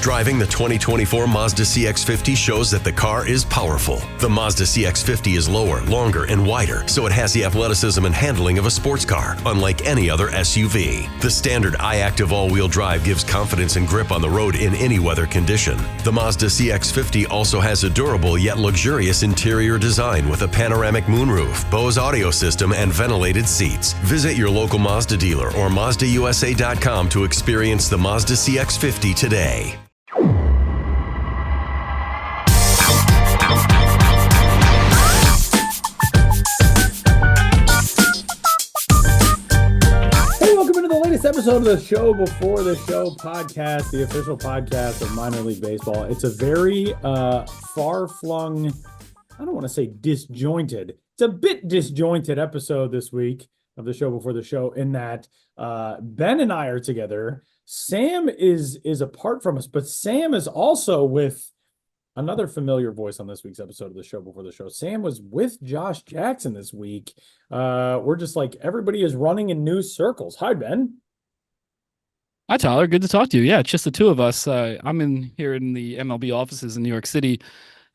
Driving the 2024 Mazda CX-50 shows that the car is powerful. The Mazda CX-50 is lower, longer, and wider, so it has the athleticism and handling of a sports car, unlike any other SUV. The standard iActive all-wheel drive gives confidence and grip on the road in any weather condition. The Mazda CX-50 also has a durable yet luxurious interior design with a panoramic moonroof, Bose audio system, and ventilated seats. Visit your local Mazda dealer or MazdaUSA.com to experience the Mazda CX-50 today. Episode of the Show Before the Show podcast, the official podcast of minor league baseball. It's a very far-flung, I don't want to say disjointed. It's a bit disjointed episode this week of the Show Before the Show in that Ben and I are together. Sam is apart from us, but Sam is also with another familiar voice on this week's episode of the Show Before the Show. Sam was with Josh Jackson this week. We're just like, everybody is running in new circles. Hi, Ben. Hi, Tyler. Good to talk to you. Yeah, it's just the two of us. I'm here in the MLB offices in New York City,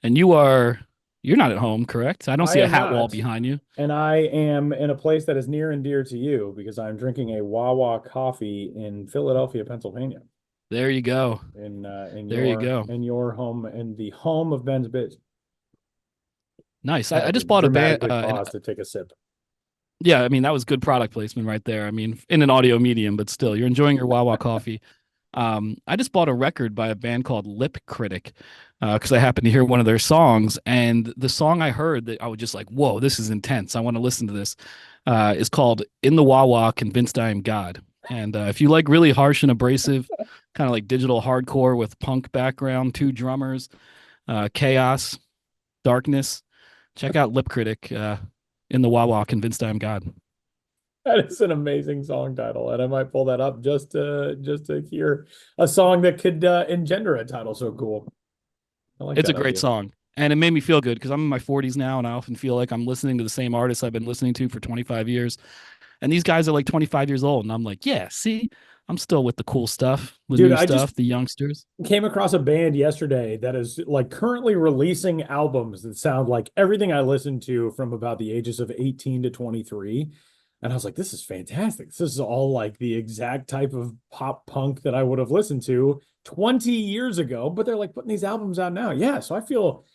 and you're not at home, correct? I don't see a hat wall behind you. And I am in a place that is near and dear to you because I'm drinking a Wawa coffee in Philadelphia, Pennsylvania. There you go. In your home, in the home of Ben's Biz. Nice. I just bought a band. Pause to take a sip. Yeah, I mean, that was good product placement right there. I mean, in an audio medium, but still, you're enjoying your Wawa coffee. I just bought a record by a band called Lip Critic because I happened to hear one of their songs, and the song I heard that I was just like, whoa, this is intense. I want to listen to this. Is called In the Wawa, Convinced I Am God. And if you like really harsh and abrasive, kind of like digital hardcore with punk background, two drummers, chaos, darkness, check out Lip Critic. In the Wawa, Convinced I Am God. That is an amazing song title, and I might pull that up just to hear a song that could engender a title so cool. It's a great song, and it made me feel good because I'm in my 40s now, and I often feel like I'm listening to the same artists I've been listening to for 25 years, and these guys are like 25 years old, and I'm like, yeah, see, I'm still with the cool stuff, the youngsters. Came across a band yesterday that is like currently releasing albums that sound like everything I listened to from about the ages of 18 to 23. And I was like, this is fantastic. This is all like the exact type of pop punk that I would have listened to 20 years ago, but they're like putting these albums out now. Yeah. So I feel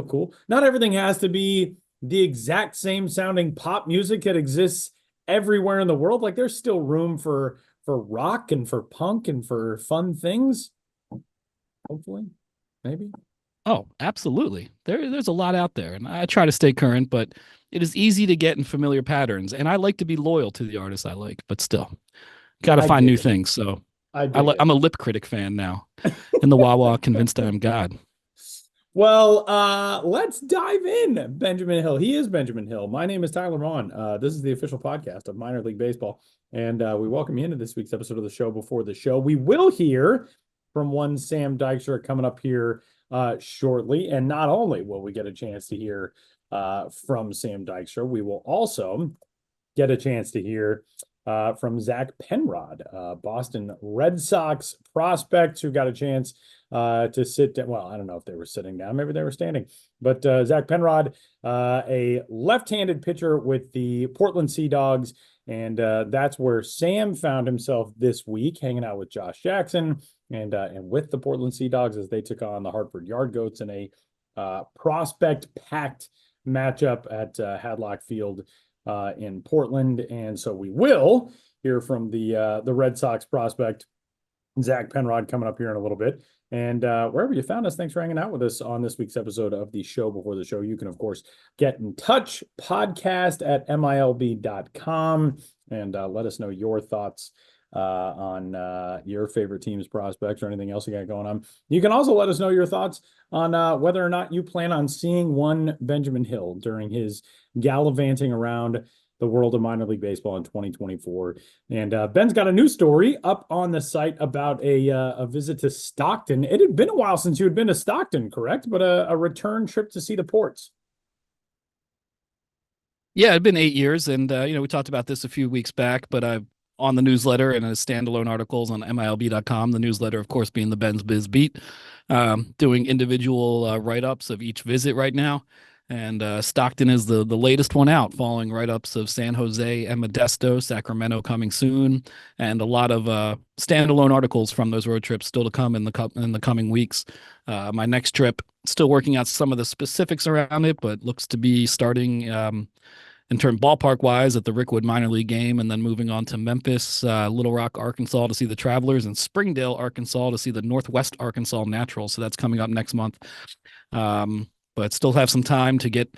cool. Not everything has to be the exact same sounding pop music that exists everywhere in the world. Like there's still room for rock and for punk and for fun things. Hopefully, maybe. Oh, absolutely. There's a lot out there, and I try to stay current, but it is easy to get in familiar patterns, and I like to be loyal to the artists I like, but still, got to find new things. So I'm a Lip Critic fan now. In the Wawa, Convinced I Am God. Well, let's dive in. Benjamin Hill. He is Benjamin Hill. My name is Tyler Vaughn. This is the official podcast of minor league baseball. And we welcome you into this week's episode of the Show Before the Show. We will hear from one Sam Dykstra coming up here shortly. And not only will we get a chance to hear from Sam Dykstra, we will also get a chance to hear from Zach Penrod, Boston Red Sox prospect who got a chance to sit down. Well, I don't know if they were sitting down. Maybe they were standing. But Zach Penrod, a left-handed pitcher with the Portland Sea Dogs. And that's where Sam found himself this week, hanging out with Josh Jackson and with the Portland Sea Dogs as they took on the Hartford Yard Goats in a prospect-packed matchup at Hadlock Field in Portland. And so we will hear from the Red Sox prospect, Zach Penrod, coming up here in a little bit. And wherever you found us, thanks for hanging out with us on this week's episode of the Show Before the Show. You can, of course, get in touch, podcast at milb.com, and let us know your thoughts on your favorite team's prospects or anything else you got going on. You can also let us know your thoughts on whether or not you plan on seeing one Benjamin Hill during his gallivanting around the world of minor league baseball in 2024. And Ben's got a new story up on the site about a visit to Stockton. It had been a while since you had been to Stockton, correct? But a return trip to see the Ports. Yeah, it'd been 8 years. And, we talked about this a few weeks back, but I've on the newsletter and as standalone articles on MILB.com. The newsletter, of course, being the Ben's Biz Beat, doing individual write-ups of each visit right now. And Stockton is the latest one out, following write-ups of San Jose and Modesto, Sacramento coming soon, and a lot of standalone articles from those road trips still to come in the coming weeks. My next trip, still working out some of the specifics around it, but looks to be starting in terms ballpark-wise at the Rickwood minor league game, and then moving on to Memphis, Little Rock, Arkansas to see the Travelers, and Springdale, Arkansas to see the Northwest Arkansas Naturals. So that's coming up next month. But still have some time to get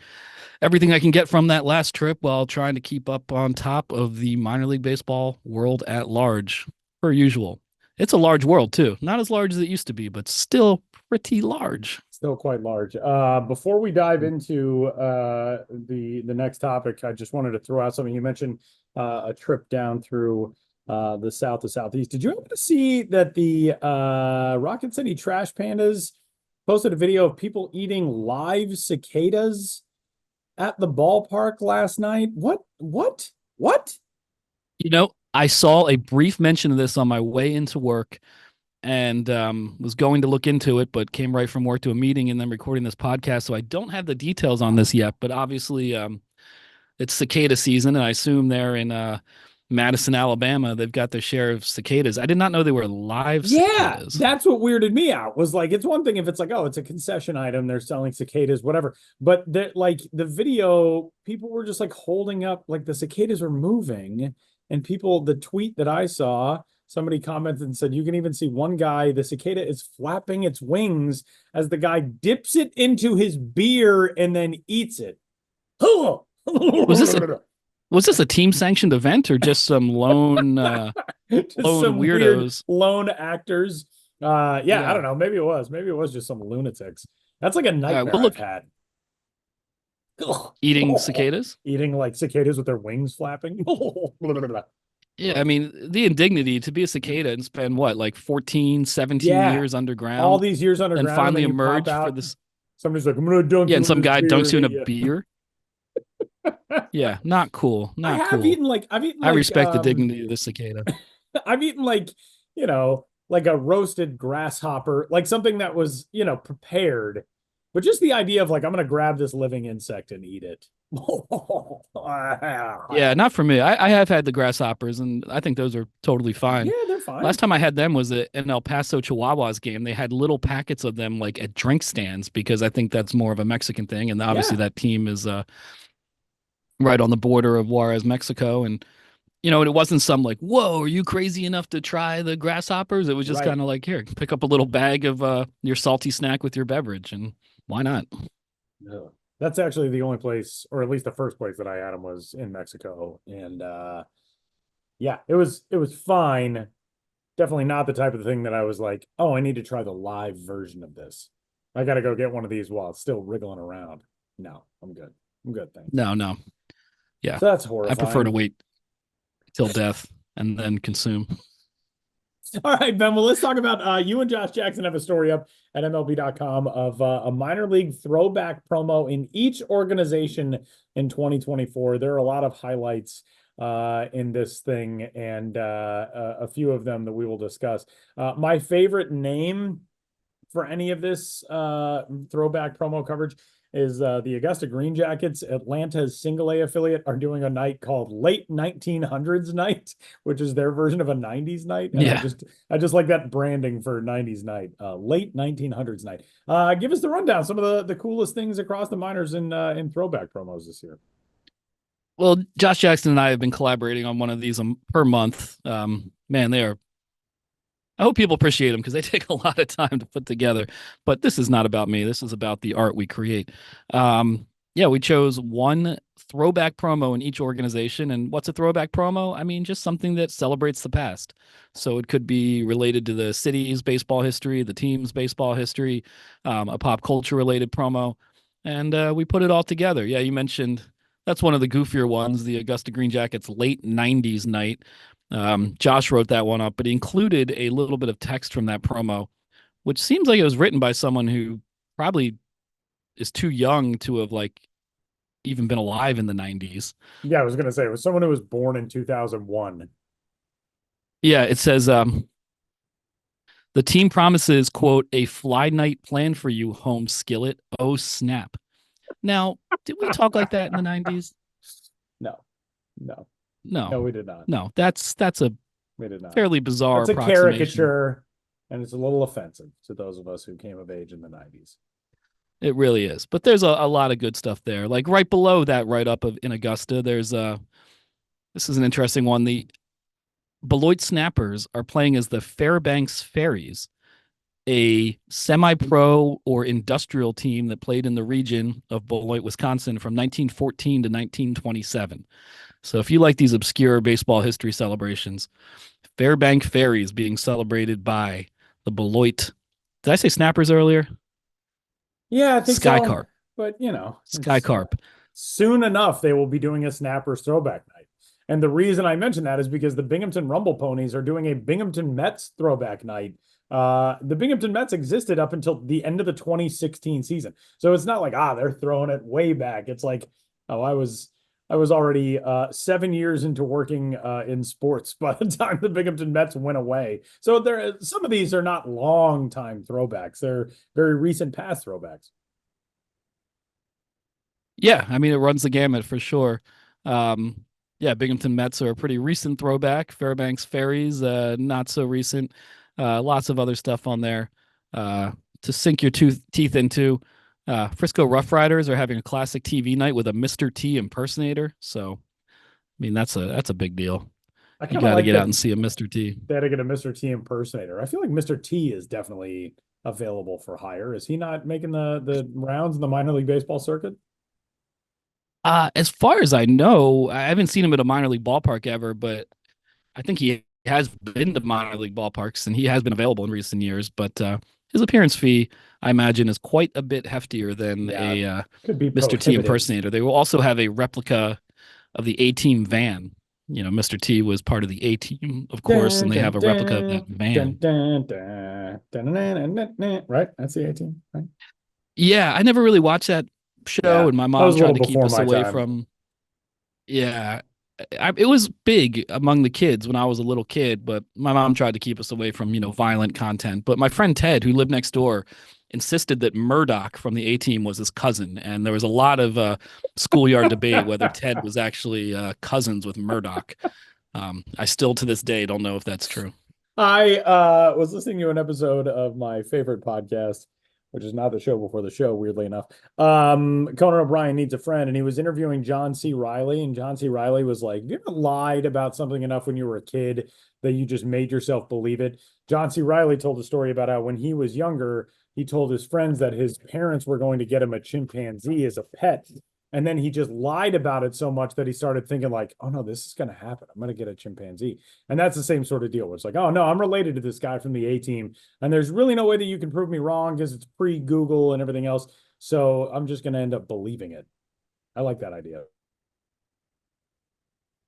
everything I can get from that last trip while trying to keep up on top of the minor league baseball world at large, per usual. It's a large world, too. Not as large as it used to be, but still pretty large. Still quite large. Before we dive into the next topic, I just wanted to throw out something. You mentioned a trip down through the south to southeast. Did you happen to see that the Rocket City Trash Pandas posted a video of people eating live cicadas at the ballpark last night? What? You know, I saw a brief mention of this on my way into work and was going to look into it, but came right from work to a meeting and then recording this podcast. So I don't have the details on this yet, but obviously it's cicada season, and I assume they're in Madison, Alabama. They've got their share of cicadas. I did not know they were live cicadas. Yeah, that's what weirded me out. Was like, it's one thing if it's like, oh, it's a concession item, they're selling cicadas, whatever. But like the video, people were just like holding up, like the cicadas are moving, and the tweet that I saw, somebody commented and said, you can even see one guy, the cicada is flapping its wings as the guy dips it into his beer and then eats it. Was this a team sanctioned event or just some lone just lone some weirdos, lone actors? Yeah, I don't know. Maybe it was just some lunatics. That's like a nightmare I've had. Eating cicadas? Eating like cicadas with their wings flapping. Yeah, I mean, the indignity to be a cicada and spend what, like 14, 17 years underground. All these years underground. And finally emerge for this. Somebody's like, I'm going to dunk you. Yeah, and some guy dunks you in a beer. Yeah, not cool. I've eaten like I respect the dignity of the cicada. I've eaten like, like a roasted grasshopper, like something that was, prepared. But just the idea of like, I'm going to grab this living insect and eat it. Yeah, not for me. I have had the grasshoppers, and I think those are totally fine. Yeah, they're fine. Last time I had them was in El Paso Chihuahuas game. They had little packets of them like at drink stands, because I think that's more of a Mexican thing. And obviously that team is right on the border of Juarez, Mexico. And, it wasn't some like, whoa, are you crazy enough to try the grasshoppers? It was just kind of like, here, pick up a little bag of your salty snack with your beverage, and why not? No. That's actually the only place, or at least the first place that I had them was in Mexico. And it was fine. Definitely not the type of thing that I was like, oh, I need to try the live version of this. I got to go get one of these while it's still wriggling around. No, I'm good. Thanks. No. Yeah. So that's horrifying. I prefer to wait till death and then consume. All right, Ben. Well, let's talk about you and Josh Jackson have a story up at MLB.com of a minor league throwback promo in each organization in 2024. There are a lot of highlights in this thing, and a few of them that we will discuss. My favorite name for any of this throwback promo coverage is the Augusta Green Jackets. Atlanta's single A affiliate are doing a night called Late 1900s Night, which is their version of a 90s night. And I just like that branding for 90s night. Late 1900s Night. Give us the rundown. Some of the coolest things across the minors in throwback promos this year. Well, Josh Jackson and I have been collaborating on one of these per month. Man, I hope people appreciate them, because they take a lot of time to put together. But this is not about me. This is about the art we create. We chose one throwback promo in each organization. And what's a throwback promo? I mean, just something that celebrates the past. So it could be related to the city's baseball history, the team's baseball history, a pop culture related promo. And we put it all together. Yeah, you mentioned that's one of the goofier ones, the Augusta Green Jackets Late 90s Night. Josh wrote that one up, but he included a little bit of text from that promo, which seems like it was written by someone who probably is too young to have like even been alive in the 90s. Yeah, I was going to say it was someone who was born in 2001. Yeah, it says the team promises, quote, a fly night plan for you, home skillet. Oh, snap. Now, did we talk like that in the 90s? No, no, No, no, we did not. no, that's a We did not. fairly bizarre That's a approximation. caricature, and it's a little offensive to those of us who came of age in the 90s. It really is. But there's a lot of good stuff there. Like right below that write up of in Augusta, there's this is an interesting one. The Beloit Snappers are playing as the Fairbanks Fairies, a semi-pro or industrial team that played in the region of Beloit, Wisconsin from 1914 to 1927. So if you like these obscure baseball history celebrations, Fairbank Fairies being celebrated by the Beloit. Did I say Snappers earlier? Yeah, I think Sky so. Carp. But Sky Carp. Soon enough, they will be doing a Snappers throwback night. And the reason I mention that is because the Binghamton Rumble Ponies are doing a Binghamton Mets throwback night. The Binghamton Mets existed up until the end of the 2016 season. So it's not like, they're throwing it way back. It's like, I was already 7 years into working in sports by the time the Binghamton Mets went away. So some of these are not long time throwbacks. They're very recent past throwbacks. Yeah, I mean it runs the gamut for sure. Yeah, Binghamton Mets are a pretty recent throwback. Fairbanks Fairies, not so recent. Lots of other stuff on there to sink your teeth into. Frisco Rough Riders are having a classic TV night with a Mr. T impersonator. So, I mean, that's a big deal. You got to get out and see a Mr. T. They had to get a Mr. T impersonator. I feel like Mr. T is definitely available for hire. Is he not making the rounds in the minor league baseball circuit? As far as I know, I haven't seen him at a minor league ballpark ever, but I think he has been to minor league ballparks and he has been available in recent years. But his appearance fee, I imagine, is quite a bit heftier than a could be Mr. T impersonator. They will also have a replica of the A-Team van. You know, Mr. T was part of the A-Team, of course, and they have a replica of that van. Right? That's the A-Team, right? Yeah, I never really watched that show, and my mom tried to keep us away from. Yeah, it was big among the kids when I was a little kid, but my mom tried to keep us away from violent content. But my friend Ted, who lived next door, insisted that Murdoch from the A-Team was his cousin, and there was a lot of schoolyard debate whether Ted was actually cousins with Murdoch. I still to this day don't know if that's true. I was listening to an episode of my favorite podcast, which is not the show before the show, weirdly enough. Conan O'Brien Needs a Friend, and he was interviewing John C. Reilly, and John C. Reilly was like, "You ever lied about something enough when you were a kid that you just made yourself believe it?" John C. Reilly told a story about how when he was younger, he told his friends that his parents were going to get him a chimpanzee as a pet. And then he just lied about it so much that he started thinking like, oh no, this is going to happen. I'm going to get a chimpanzee. And that's the same sort of deal. Where it's like, oh no, I'm related to this guy from the A-Team. And there's really no way that you can prove me wrong because it's pre-Google and everything else. So I'm just going to end up believing it. I like that idea.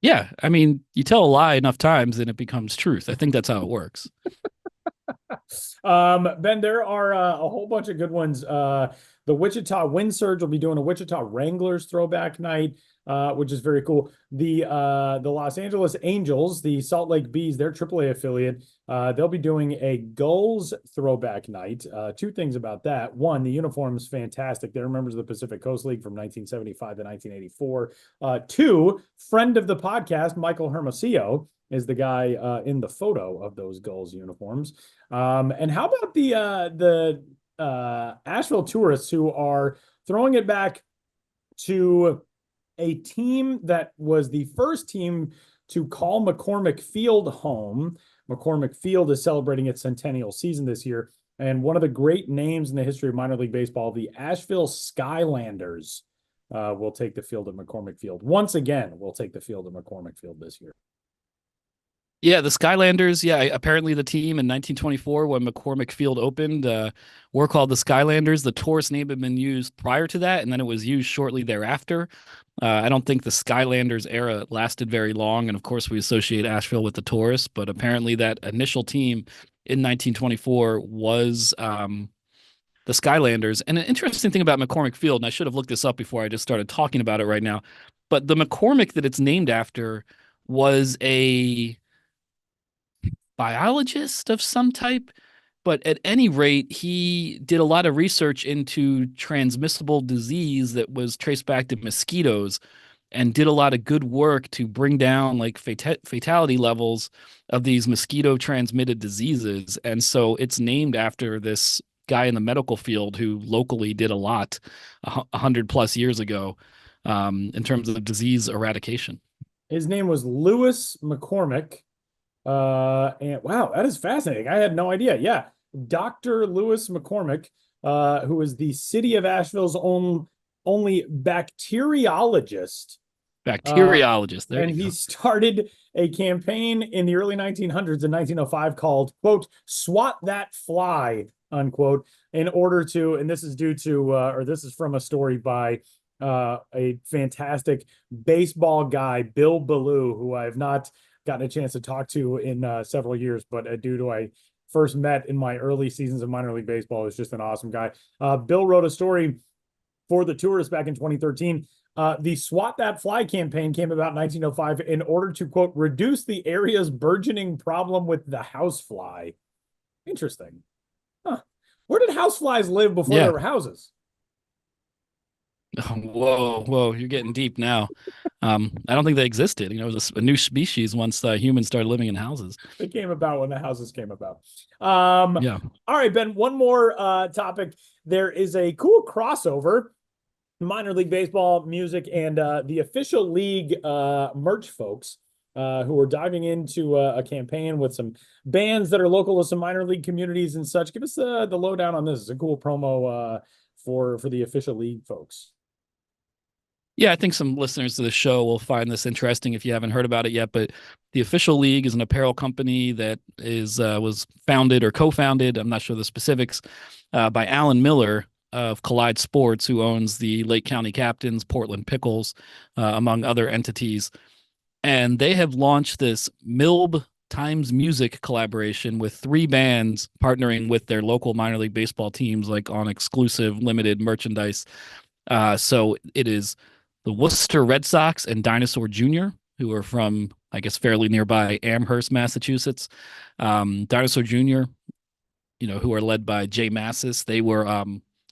Yeah, I mean, you tell a lie enough times and it becomes truth. I think that's how it works. Ben, there are a whole bunch of good ones. The Wichita Wind Surge will be doing a Wichita Wranglers throwback night, which is very cool. The Los Angeles Angels, the Salt Lake Bees, their AAA affiliate, they'll be doing a Gulls throwback night. Two things about that. One, the uniform is fantastic. They're members of the Pacific Coast League from 1975 to 1984. Two, friend of the podcast, Michael Hermosillo, is the guy in the photo of those Gulls uniforms. And how about the Asheville tourists who are throwing it back to a team that was the first team to call McCormick Field home. McCormick Field is celebrating its centennial season this year. And one of the great names in the history of minor league baseball, the Asheville Skylanders, will take the field at McCormick Field. Once again, will take the field at McCormick Field this year. Yeah, the Skylanders, apparently the team in 1924 when McCormick Field opened were called the Skylanders. The tourist name had been used prior to that, and then it was used shortly thereafter. I don't think the Skylanders era lasted very long, and of course we associate Asheville with the tourists, but apparently that initial team in 1924 was the Skylanders. And an interesting thing about McCormick Field, and I should have looked this up before I just started talking about it right now, but the McCormick that it's named after was a biologist of some type. But at any rate, he did a lot of research into transmissible disease that was traced back to mosquitoes and did a lot of good work to bring down like fatality levels of these mosquito transmitted diseases. And so it's named after this guy in the medical field who locally did a lot 100+ years ago in terms of disease eradication. His name was Lewis McCormick. And wow, that is fascinating. I had no idea. Yeah. Dr. Lewis McCormick, who is the city of Asheville's only bacteriologist. Bacteriologist. There and you he go. started a campaign in the early 1900s in 1905 called, quote, "Swat That Fly," unquote, in order to, and this is due to, or this is from a story by a fantastic baseball guy, Bill Ballou, who I have not gotten a chance to talk to in several years, but a dude who I first met in my early seasons of minor league baseball is just an awesome guy. Bill wrote a story for the Tourist back in 2013. The Swat That Fly campaign came about in 1905 in order to, quote, "reduce the area's burgeoning problem with the housefly." Interesting. Huh. Where did houseflies live before there were houses? Whoa, you're getting deep now. I don't think they existed. It was a new species once humans started living in houses. It came about when the houses came about. Yeah. All right, Ben, one more topic. There is a cool crossover, minor league baseball, music, and the official league merch folks who are diving into a campaign with some bands that are local to some minor league communities and such. Give us the lowdown on this. It's a cool promo for the official league folks. Yeah, I think some listeners to the show will find this interesting if you haven't heard about it yet. But the Official League is an apparel company that was founded or co-founded, I'm not sure the specifics, by Alan Miller of Collide Sports, who owns the Lake County Captains, Portland Pickles, among other entities. And they have launched this MILB Times Music collaboration with 3 bands partnering with their local minor league baseball teams, like on exclusive limited merchandise. So it is the Worcester Red Sox and Dinosaur Jr., who are from, I guess, fairly nearby Amherst, Massachusetts. Dinosaur Jr., who are led by Jay Massis. They were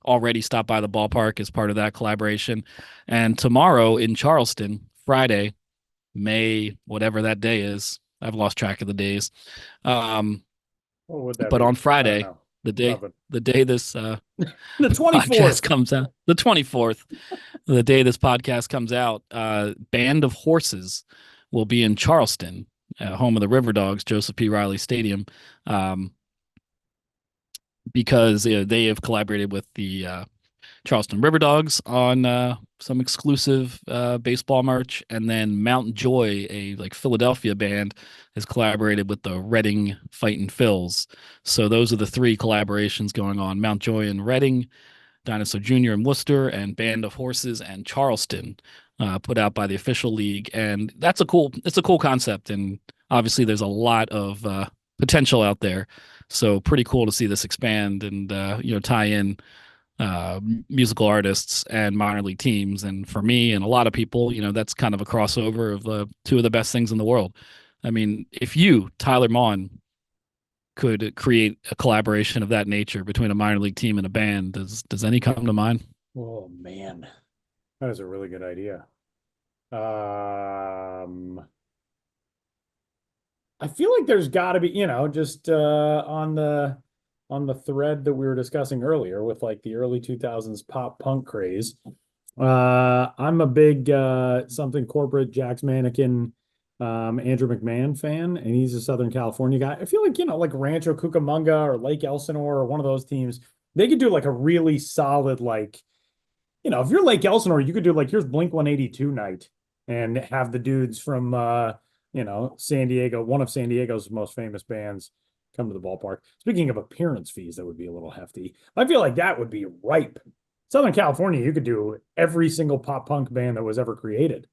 already stopped by the ballpark as part of that collaboration. And tomorrow in Charleston, Friday, May, whatever that day is, I've lost track of the days. But on Friday, the day this the 24th podcast comes out, the 24th, the day this podcast comes out, Band of Horses will be in Charleston, home of the River Dogs, Joseph P. Riley Stadium, because they have collaborated with the Charleston River Dogs on some exclusive baseball merch, and then Mount Joy, a Philadelphia band, has collaborated with the Reading Fightin' Phils. So those are the 3 collaborations going on: Mount Joy and Reading, Dinosaur Jr. and Worcester, and Band of Horses and Charleston, put out by the Official League. And it's a cool concept, and obviously there's a lot of potential out there. So pretty cool to see this expand and tie in musical artists and minor league teams. And for me and a lot of people, that's kind of a crossover of 2 of the best things in the world. I mean, if you, Tyler Maughan, could create a collaboration of that nature between a minor league team and a band, does any come to mind? Oh man, that is a really good idea. I feel like there's got to be, just on the thread that we were discussing earlier with the early 2000s pop punk craze. I'm a big Something Corporate, Jack's Mannequin, Andrew McMahon fan, and he's a Southern California guy. I feel like Rancho Cucamonga or Lake Elsinore or one of those teams, they could do a really solid, if you're Lake Elsinore, you could do here's Blink-182 night and have the dudes from San Diego, one of San Diego's most famous bands, come to the ballpark. Speaking of appearance fees, that would be a little hefty. I feel like that would be ripe. Southern California, you could do every single pop punk band that was ever created.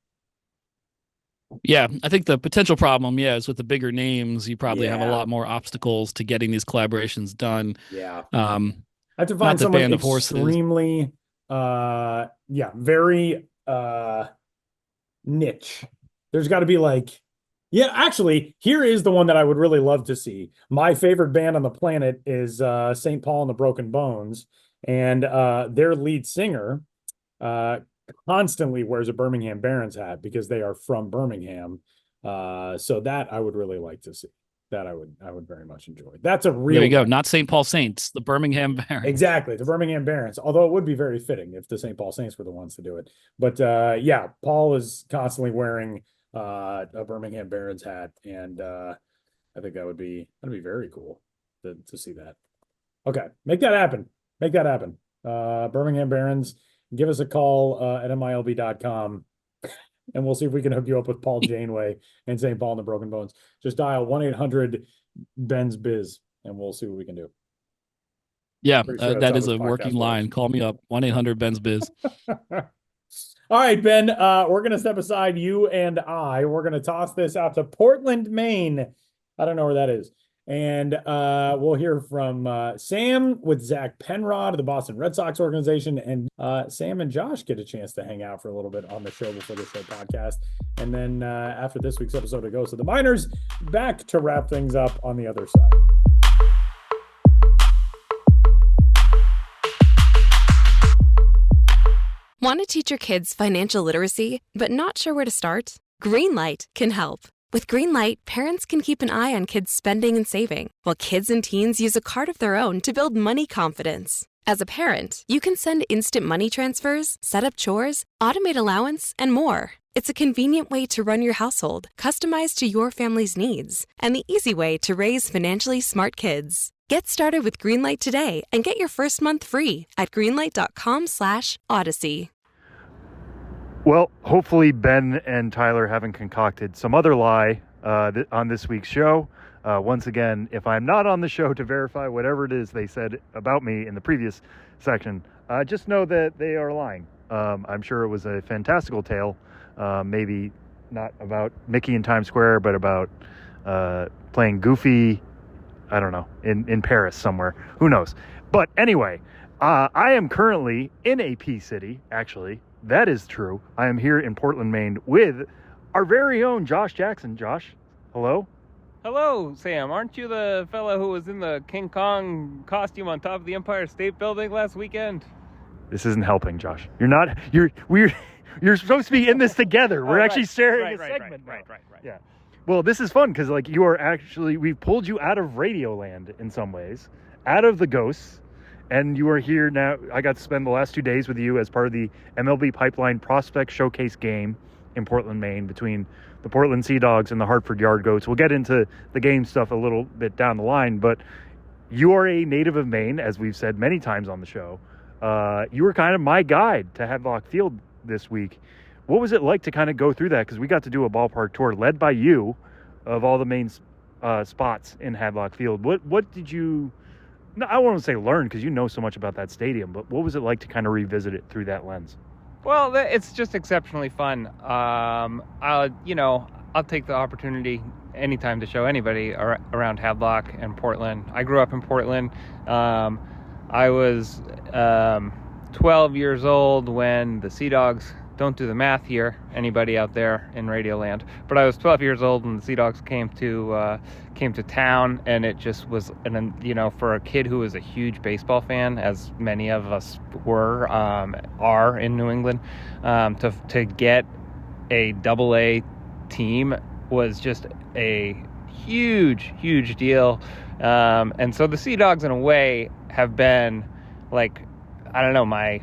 Yeah, I think the potential problem, is with the bigger names, you probably have a lot more obstacles to getting these collaborations done. Yeah. I have to find someone extremely, very niche. There's got to be Yeah, actually, here is the one that I would really love to see. My favorite band on the planet is St. Paul and the Broken Bones, and their lead singer uh, constantly wears a Birmingham Barons hat because they are from Birmingham. So that I would really like to see. That I would very much enjoy. That's a real There you go. Not St. Paul Saints, the Birmingham Barons. exactly the Birmingham Barons. Although it would be very fitting if the St. Paul Saints were the ones to do it. But yeah, Paul is constantly wearing a Birmingham Barons hat, and I think that'd be very cool to see that. Okay, make that happen. Make that happen. Birmingham Barons, give us a call at milb.com, and we'll see if we can hook you up with Paul Janeway and St. Paul and the Broken Bones. Just dial 1-800-BENS-BIZ, and we'll see what we can do. Yeah, Pretty sure that's that how is this a podcast working works. line. Call me up, 1-800-BENS-BIZ. All right, Ben, we're going to step aside, you and I. We're going to toss this out to Portland, Maine. I don't know where that is. And we'll hear from Sam with Zach Penrod of the Boston Red Sox organization. And Sam and Josh get a chance to hang out for a little bit on the Show Before the Show podcast. And then after this week's episode, it goes to the Miners, back to wrap things up on the other side. Want to teach your kids financial literacy, but not sure where to start? Greenlight can help. With Greenlight, parents can keep an eye on kids' spending and saving, while kids and teens use a card of their own to build money confidence. As a parent, you can send instant money transfers, set up chores, automate allowance, and more. It's a convenient way to run your household, customized to your family's needs, and the easy way to raise financially smart kids. Get started with Greenlight today and get your first month free at greenlight.com/Odyssey. Well, hopefully Ben and Tyler haven't concocted some other lie on this week's show. Once again, if I'm not on the show to verify whatever it is they said about me in the previous section, just know that they are lying. I'm sure it was a fantastical tale, maybe not about Mickey in Times Square, but about playing Goofy, I don't know, in Paris somewhere. Who knows? But anyway, I am currently in a P city, actually. That is true. I am here in Portland, Maine with our very own Josh Jackson. Josh, hello? Hello, Sam. Aren't you the fella who was in the King Kong costume on top of the Empire State Building last weekend? This isn't helping, Josh. You're supposed to be in this together. We're actually sharing a segment. Right. Yeah. Well, this is fun because you are actually, we've pulled you out of Radioland in some ways, out of the ghosts, and you are here now. I got to spend the last 2 days with you as part of the MLB Pipeline Prospect Showcase game in Portland, Maine, between the Portland Sea Dogs and the Hartford Yard Goats. We'll get into the game stuff a little bit down the line, but you are a native of Maine, as we've said many times on the show. You were kind of my guide to Hadlock Field this week. What was it like to kind of go through that? Because we got to do a ballpark tour led by you of all the main spots in Hadlock Field. What did you, no, I won't say learn because you know so much about that stadium, but what was it like to kind of revisit it through that lens? Well, it's just exceptionally fun. I'll take the opportunity anytime to show anybody around Hadlock and Portland. I grew up in Portland. I was 12 years old when the Sea Dogs, don't do the math here, anybody out there in Radioland, but I was 12 years old when the Sea Dogs came to town, and it just was, for a kid who was a huge baseball fan, as many of us are in New England, to get a AA team was just a huge deal. And so the Sea Dogs, in a way, have been like, I don't know, my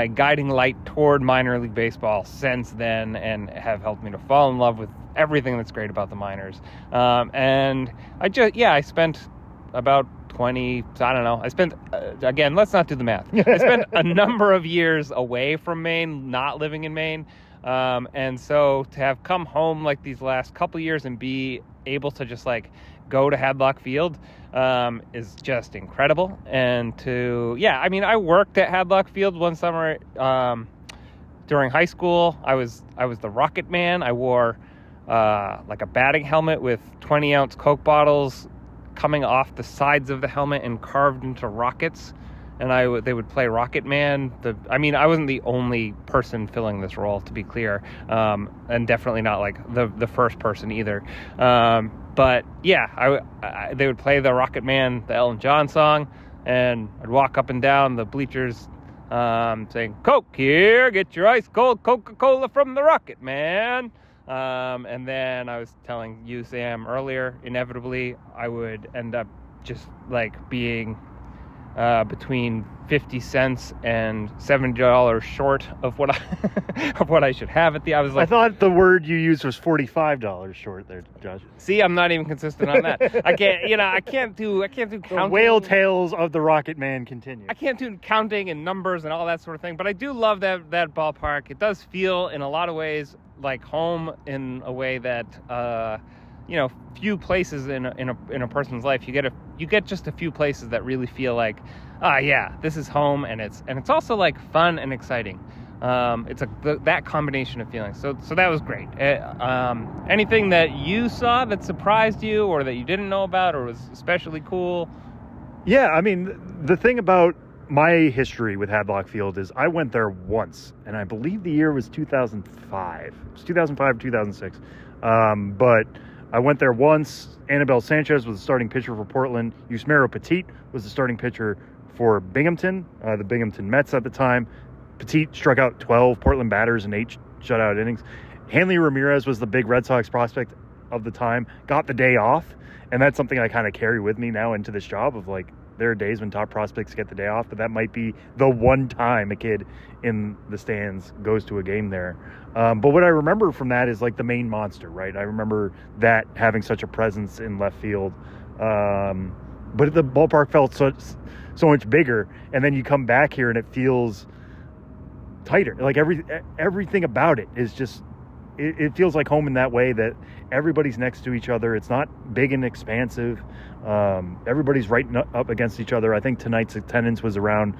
guiding light toward minor league baseball since then, and have helped me to fall in love with everything that's great about the minors. And I spent about 20, I don't know. I spent, again, let's not do the math. I spent a number of years away from Maine, not living in Maine. And so to have come home like these last couple years and be able to just like go to Hadlock Field is just incredible. And I worked at Hadlock Field one summer during high school. I was the Rocket Man. I wore like a batting helmet with 20-ounce Coke bottles coming off the sides of the helmet and carved into rockets. and they would play Rocket Man. I wasn't the only person filling this role, to be clear, and definitely not like the first person either. But yeah, they would play the Rocket Man, the Elton John song, and I'd walk up and down the bleachers saying, "Coke here, get your ice cold Coca-Cola from the Rocket Man." And then I was telling you, Sam, earlier, inevitably I would end up just like being between 50 cents and $70 short of what I should have at the. I thought the word you used was $45 short there, Josh. See, I'm not even consistent on that. I can't do counting. The whale tales of the Rocket Man continue. I can't do counting and numbers and all that sort of thing, but I do love that ballpark. It does feel in a lot of ways like home, in a way that few places in a person's life you get just a few places that really feel like, yeah, this is home, and it's also like fun and exciting. It's that combination of feelings. So that was great. Anything that you saw that surprised you, or that you didn't know about, or was especially cool? Yeah, I mean, the thing about my history with Hadlock Field is I went there once, and I believe the year was 2005. It was 2005 or 2006. But I went there once. Anibal Sanchez was the starting pitcher for Portland. Yusmeiro Petit was the starting pitcher for Binghamton, the Binghamton Mets at the time. Petit struck out 12 Portland batters in 8 shutout innings. Hanley Ramirez was the big Red Sox prospect of the time, got the day off, and that's something I kind of carry with me now into this job of like, there are days when top prospects get the day off, but that might be the one time a kid in the stands goes to a game there. But what I remember from that is like the Maine monster, right? I remember that having such a presence in left field. But the ballpark felt so much bigger, and then you come back here and it feels tighter. Like everything about it is just, it feels like home in that way, that everybody's next to each other. It's not big and expansive. Everybody's right up against each other. I think tonight's attendance was around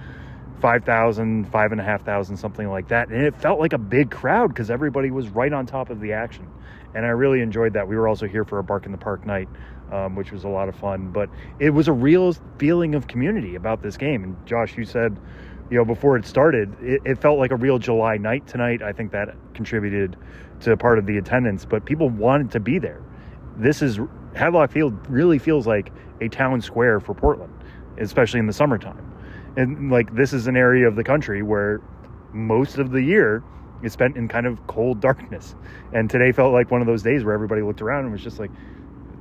5,000, 5,500, something like that. And it felt like a big crowd because everybody was right on top of the action. And I really enjoyed that. We were also here for a Bark in the Park night, which was a lot of fun. But it was a real feeling of community about this game. And Josh, you said, before it started, it felt like a real July night tonight. I think that contributed to part of the attendance, but people wanted to be there. Hadlock Field really feels like a town square for Portland, especially in the summertime. And like, this is an area of the country where most of the year is spent in kind of cold darkness. And today felt like one of those days where everybody looked around and was just like,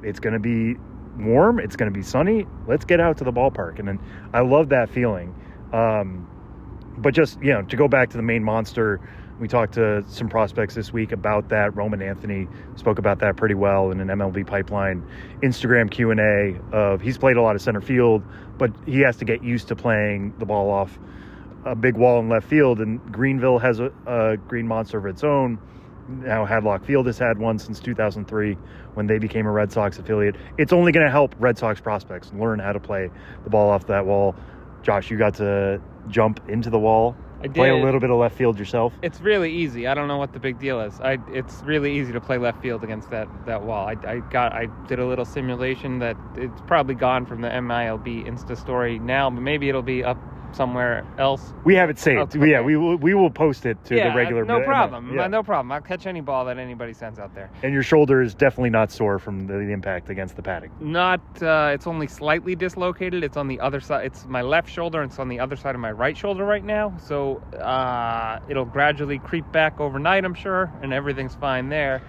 it's going to be warm, it's going to be sunny, let's get out to the ballpark. And then I love that feeling. But just, to go back to the Maine monster, we talked to some prospects this week about that. Roman Anthony spoke about that pretty well in an MLB Pipeline Instagram Q&A of, he's played a lot of center field, but he has to get used to playing the ball off a big wall in left field. And Greenville has a green monster of its own. Now Hadlock Field has had one since 2003 when they became a Red Sox affiliate. It's only going to help Red Sox prospects learn how to play the ball off that wall. Josh, you got to jump into the wall. I did. Play a little bit of left field yourself. It's really easy. I don't know what the big deal is. It's really easy to play left field against that wall. I did a little simulation that it's probably gone from the MILB Insta story now, but maybe it'll be up somewhere else. We have it saved. Okay. Yeah, we will post it to the regular. No problem. Yeah. No problem. I'll catch any ball that anybody sends out there. And your shoulder is definitely not sore from the impact against the padding. Not. It's only slightly dislocated. It's on the other side. It's my left shoulder, and it's on the other side of my right shoulder right now. So it'll gradually creep back overnight, I'm sure, and everything's fine there.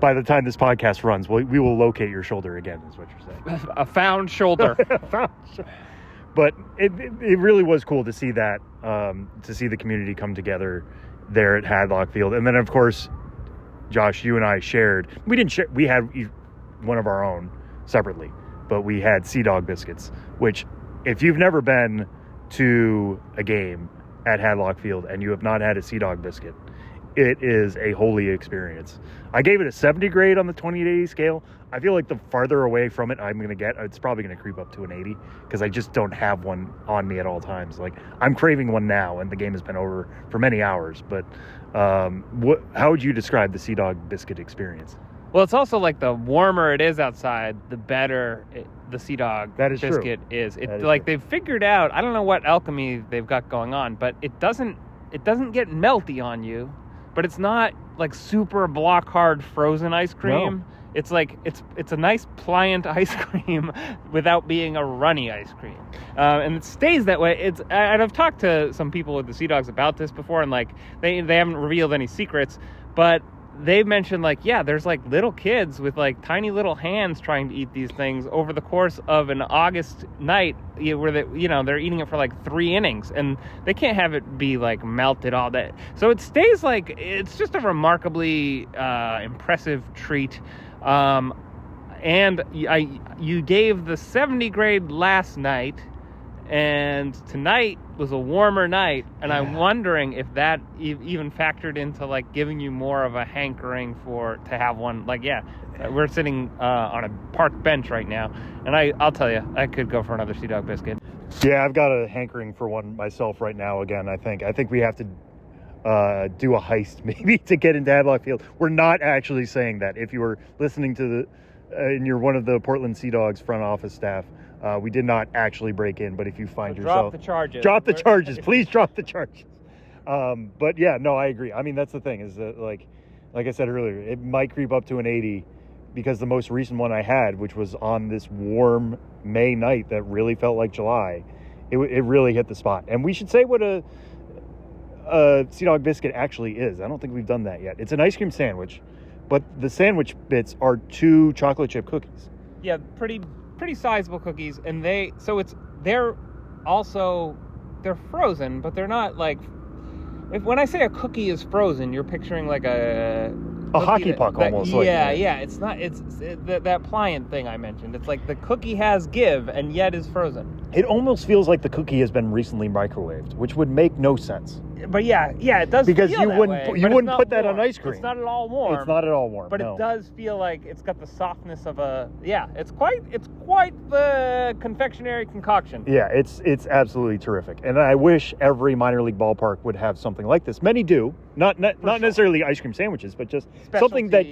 By the time this podcast runs, we will locate your shoulder again, is what you're saying. A found shoulder. But it really was cool to see that, to see the community come together there at Hadlock Field. And then, of course, Josh, you and I shared. We didn't share. We had one of our own separately, but we had Sea Dog biscuits, which, if you've never been to a game at Hadlock Field and you have not had a Sea Dog biscuit, it is a holy experience. I gave it a 70 grade on the 20-80 scale. I feel like the farther away from it I'm going to get, it's probably going to creep up to an 80 because I just don't have one on me at all times. Like, I'm craving one now, and the game has been over for many hours. But how would you describe the Sea Dog biscuit experience? Well, it's also like the warmer it is outside, the better the Sea Dog biscuit is. It like true. They've figured out, I don't know what alchemy they've got going on, but it doesn't get melty on you, but it's not like super block hard frozen ice cream. No. It's like it's a nice pliant ice cream without being a runny ice cream, and it stays that way. And I've talked to some people with the Sea Dogs about this before, and like they haven't revealed any secrets, but they've mentioned like, yeah, there's like little kids with like tiny little hands trying to eat these things over the course of an August night, where they're eating it for like 3 innings, and they can't have it be like melted all day. So it stays like, it's just a remarkably impressive treat. And you gave the 70 grade last night, and tonight was a warmer night, and yeah. I'm wondering if that even factored into like giving you more of a hankering to have one. Like, yeah, we're sitting on a park bench right now, and I'll tell you, I could go for another Sea Dog biscuit. Yeah, I've got a hankering for one myself right now. Again, I think we have to do a heist maybe to get into Hadlock Field. We're not actually saying that. If you were listening to and you're one of the Portland Sea Dogs front office staff, we did not actually break in, but if you find yourself... Drop the charges. Please drop the charges. But yeah, no, I agree. I mean, that's the thing, is that like I said earlier, it might creep up to an 80, because the most recent one I had, which was on this warm May night that really felt like July, it really hit the spot. And we should say what a Sea Dog biscuit actually is. I don't think we've done that yet. It's an ice cream sandwich, but the sandwich bits are 2 chocolate chip cookies. Yeah, pretty sizable cookies, and they're frozen, but they're not like, when I say a cookie is frozen, you're picturing like a hockey puck almost. Yeah, it's not, that pliant thing I mentioned. It's like the cookie has give and yet is frozen. It almost feels like the cookie has been recently microwaved, which would make no sense. But yeah, it does, because feel you that wouldn't way, you wouldn't put that warm. on ice cream. It's not at all warm. It's not at all warm. But no. It does feel like it's got the softness of it's quite the confectionery concoction. Yeah, it's absolutely terrific. And I wish every minor league ballpark would have something like this. Many do. Not necessarily ice cream sandwiches, but just something that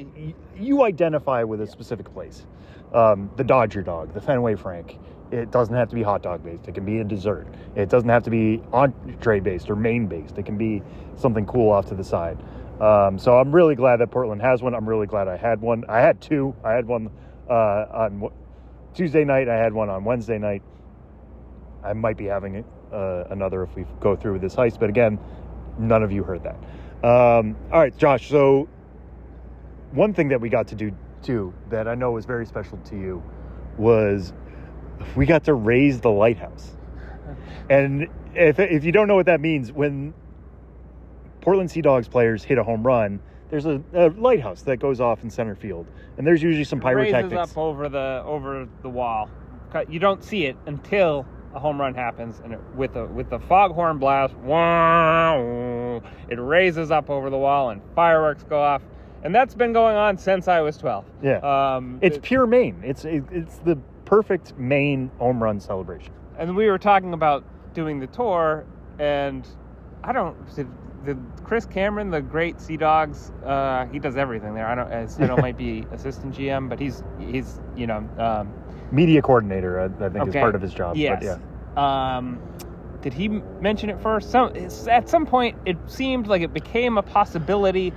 you identify with a specific place. The Dodger dog, the Fenway Frank. It doesn't have to be hot dog based. It can be a dessert. It doesn't have to be entree based or main based. It can be something cool off to the side. So I'm really glad that Portland has one. I'm really glad I had one. I had 2. I had one on Tuesday night. I had one on Wednesday night. I might be having another if we go through with this heist. But again, none of you heard that. All right, Josh. So one thing that we got to do too that I know was very special to you was we got to raise the lighthouse. And if you don't know what that means, when Portland Sea Dogs players hit a home run, there's a lighthouse that goes off in center field, and there's usually some pyrotechnics. It raises up over the wall. You don't see it until a home run happens, and with the foghorn blast, it raises up over the wall, and fireworks go off. And that's been going on since I was 12. Yeah, it's pure Maine. It's the perfect Maine home run celebration. And we were talking about doing the tour, and did Chris Cameron, the great Sea Dogs, he does everything there. I know might be assistant GM, but he's media coordinator. I think is part of his job. Yes. But yeah. Did he mention it first? At some point, it seemed like it became a possibility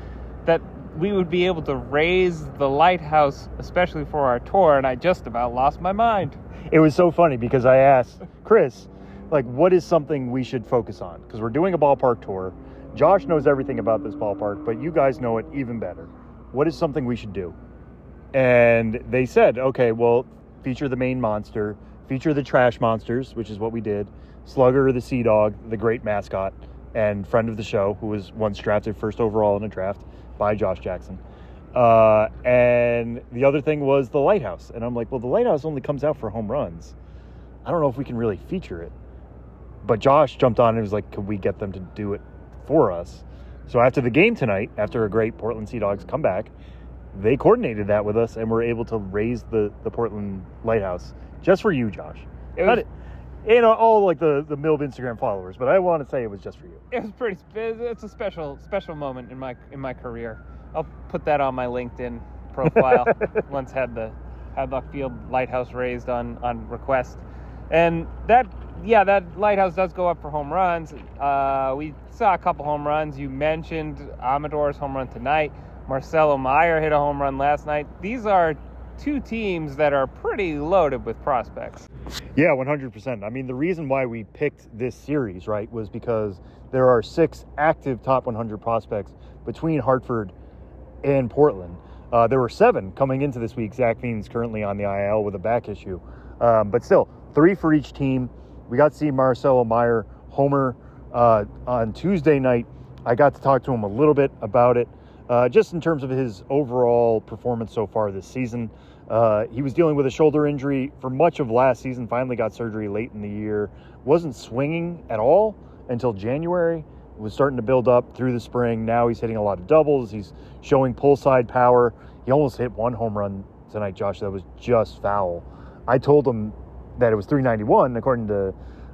that we would be able to raise the lighthouse, especially for our tour, and I just about lost my mind. It was so funny because I asked Chris, like, what is something we should focus on? Because we're doing a ballpark tour. Josh knows everything about this ballpark, but you guys know it even better. What is something we should do? And they said, okay, well, feature the Maine monster, feature the trash monsters, which is what we did, Slugger, the Sea Dog, the great mascot, and friend of the show, who was once drafted first overall in a draft by Josh Jackson. And the other thing was the lighthouse. And I'm like, well, the lighthouse only comes out for home runs. I don't know if we can really feature it. But Josh jumped on and was like, could we get them to do it for us? So after the game tonight, after a great Portland Sea Dogs comeback, they coordinated that with us and were able to raise the Portland lighthouse just for you, Josh. All like the Milb Instagram followers, but I want to say it was just for you. It was it's a special moment in my career. I'll put that on my LinkedIn. profile. Once had the Hadlock Field lighthouse raised on request. And that lighthouse does go up for home runs. We saw a couple home runs. You mentioned Amador's home run tonight. Marcelo Meyer hit a home run last night. These are two teams that are pretty loaded with prospects. Yeah, 100%. I mean, the reason why we picked this series, right, was because there are 6 active top 100 prospects between Hartford and Portland. There were 7 coming into this week. Zach Penrod's currently on the IL with a back issue. But still, 3 for each team. We got to see Marcelo Meyer homer on Tuesday night. I got to talk to him a little bit about it, just in terms of his overall performance so far this season. He was dealing with a shoulder injury for much of last season, finally got surgery late in the year. Wasn't swinging at all until January. Was starting to build up through the spring. Now he's hitting a lot of doubles. He's showing pull side power. He almost hit 1 home run tonight, Josh, that was just foul. I told him that it was 391 according to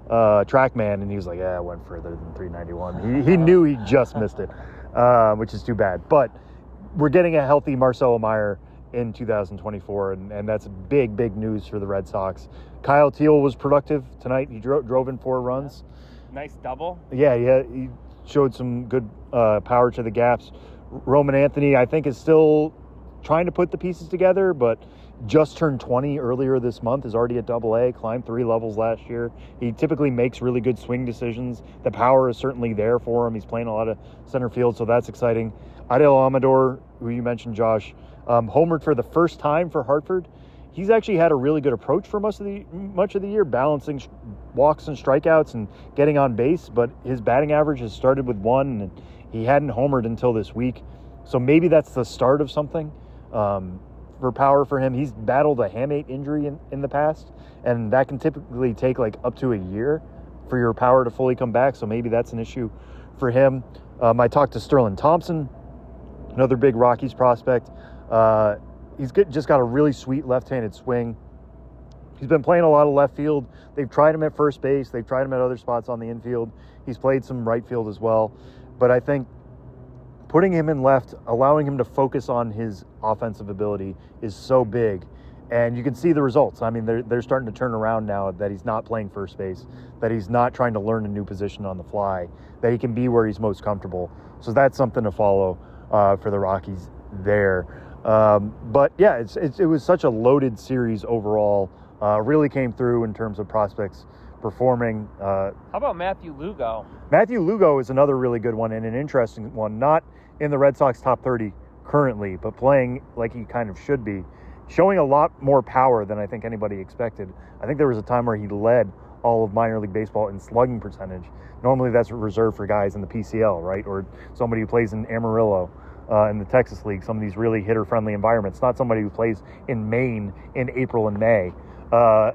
TrackMan, and he was like, yeah, it went further than 391. He knew he just missed it, which is too bad. But we're getting a healthy Marcelo Meyer in 2024, and that's big news for the Red Sox. Kyle Teal was productive tonight. He drove in 4 runs. Nice double. Yeah, he showed some good power to the gaps. Roman Anthony, I think, is still trying to put the pieces together, but just turned 20 earlier this month, is already at AA, climbed 3 levels last year. He typically makes really good swing decisions. The power is certainly there for him. He's playing a lot of center field, so that's exciting. Adel Amador, who you mentioned, Josh, homered for the first time for Hartford. He's actually had a really good approach for much of the year, balancing walks and strikeouts and getting on base, but his batting average has started with 1, and he hadn't homered until this week. So maybe that's the start of something. For power for him. He's battled a hamate injury in the past, and that can typically take like up to a year for your power to fully come back, so maybe that's an issue for him. I talked to Sterling Thompson, another big Rockies prospect. He's just got a really sweet left-handed swing. He's been playing a lot of left field. They've tried him at first base. They've tried him at other spots on the infield. He's played some right field as well, but I think putting him in left, allowing him to focus on his offensive ability is so big. And you can see the results. I mean, they're starting to turn around now that he's not playing first base, that he's not trying to learn a new position on the fly, that he can be where he's most comfortable. So that's something to follow for the Rockies there. But yeah, it was such a loaded series overall. Really came through in terms of prospects performing. How about Matthew Lugo? Matthew Lugo is another really good one and an interesting one. Not in the Red Sox top 30 currently, but playing like he kind of should be. Showing a lot more power than I think anybody expected. I think there was a time where he led all of minor league baseball in slugging percentage. Normally that's reserved for guys in the PCL, right? Or somebody who plays in Amarillo in the Texas League, some of these really hitter-friendly environments. Not somebody who plays in Maine in April and May.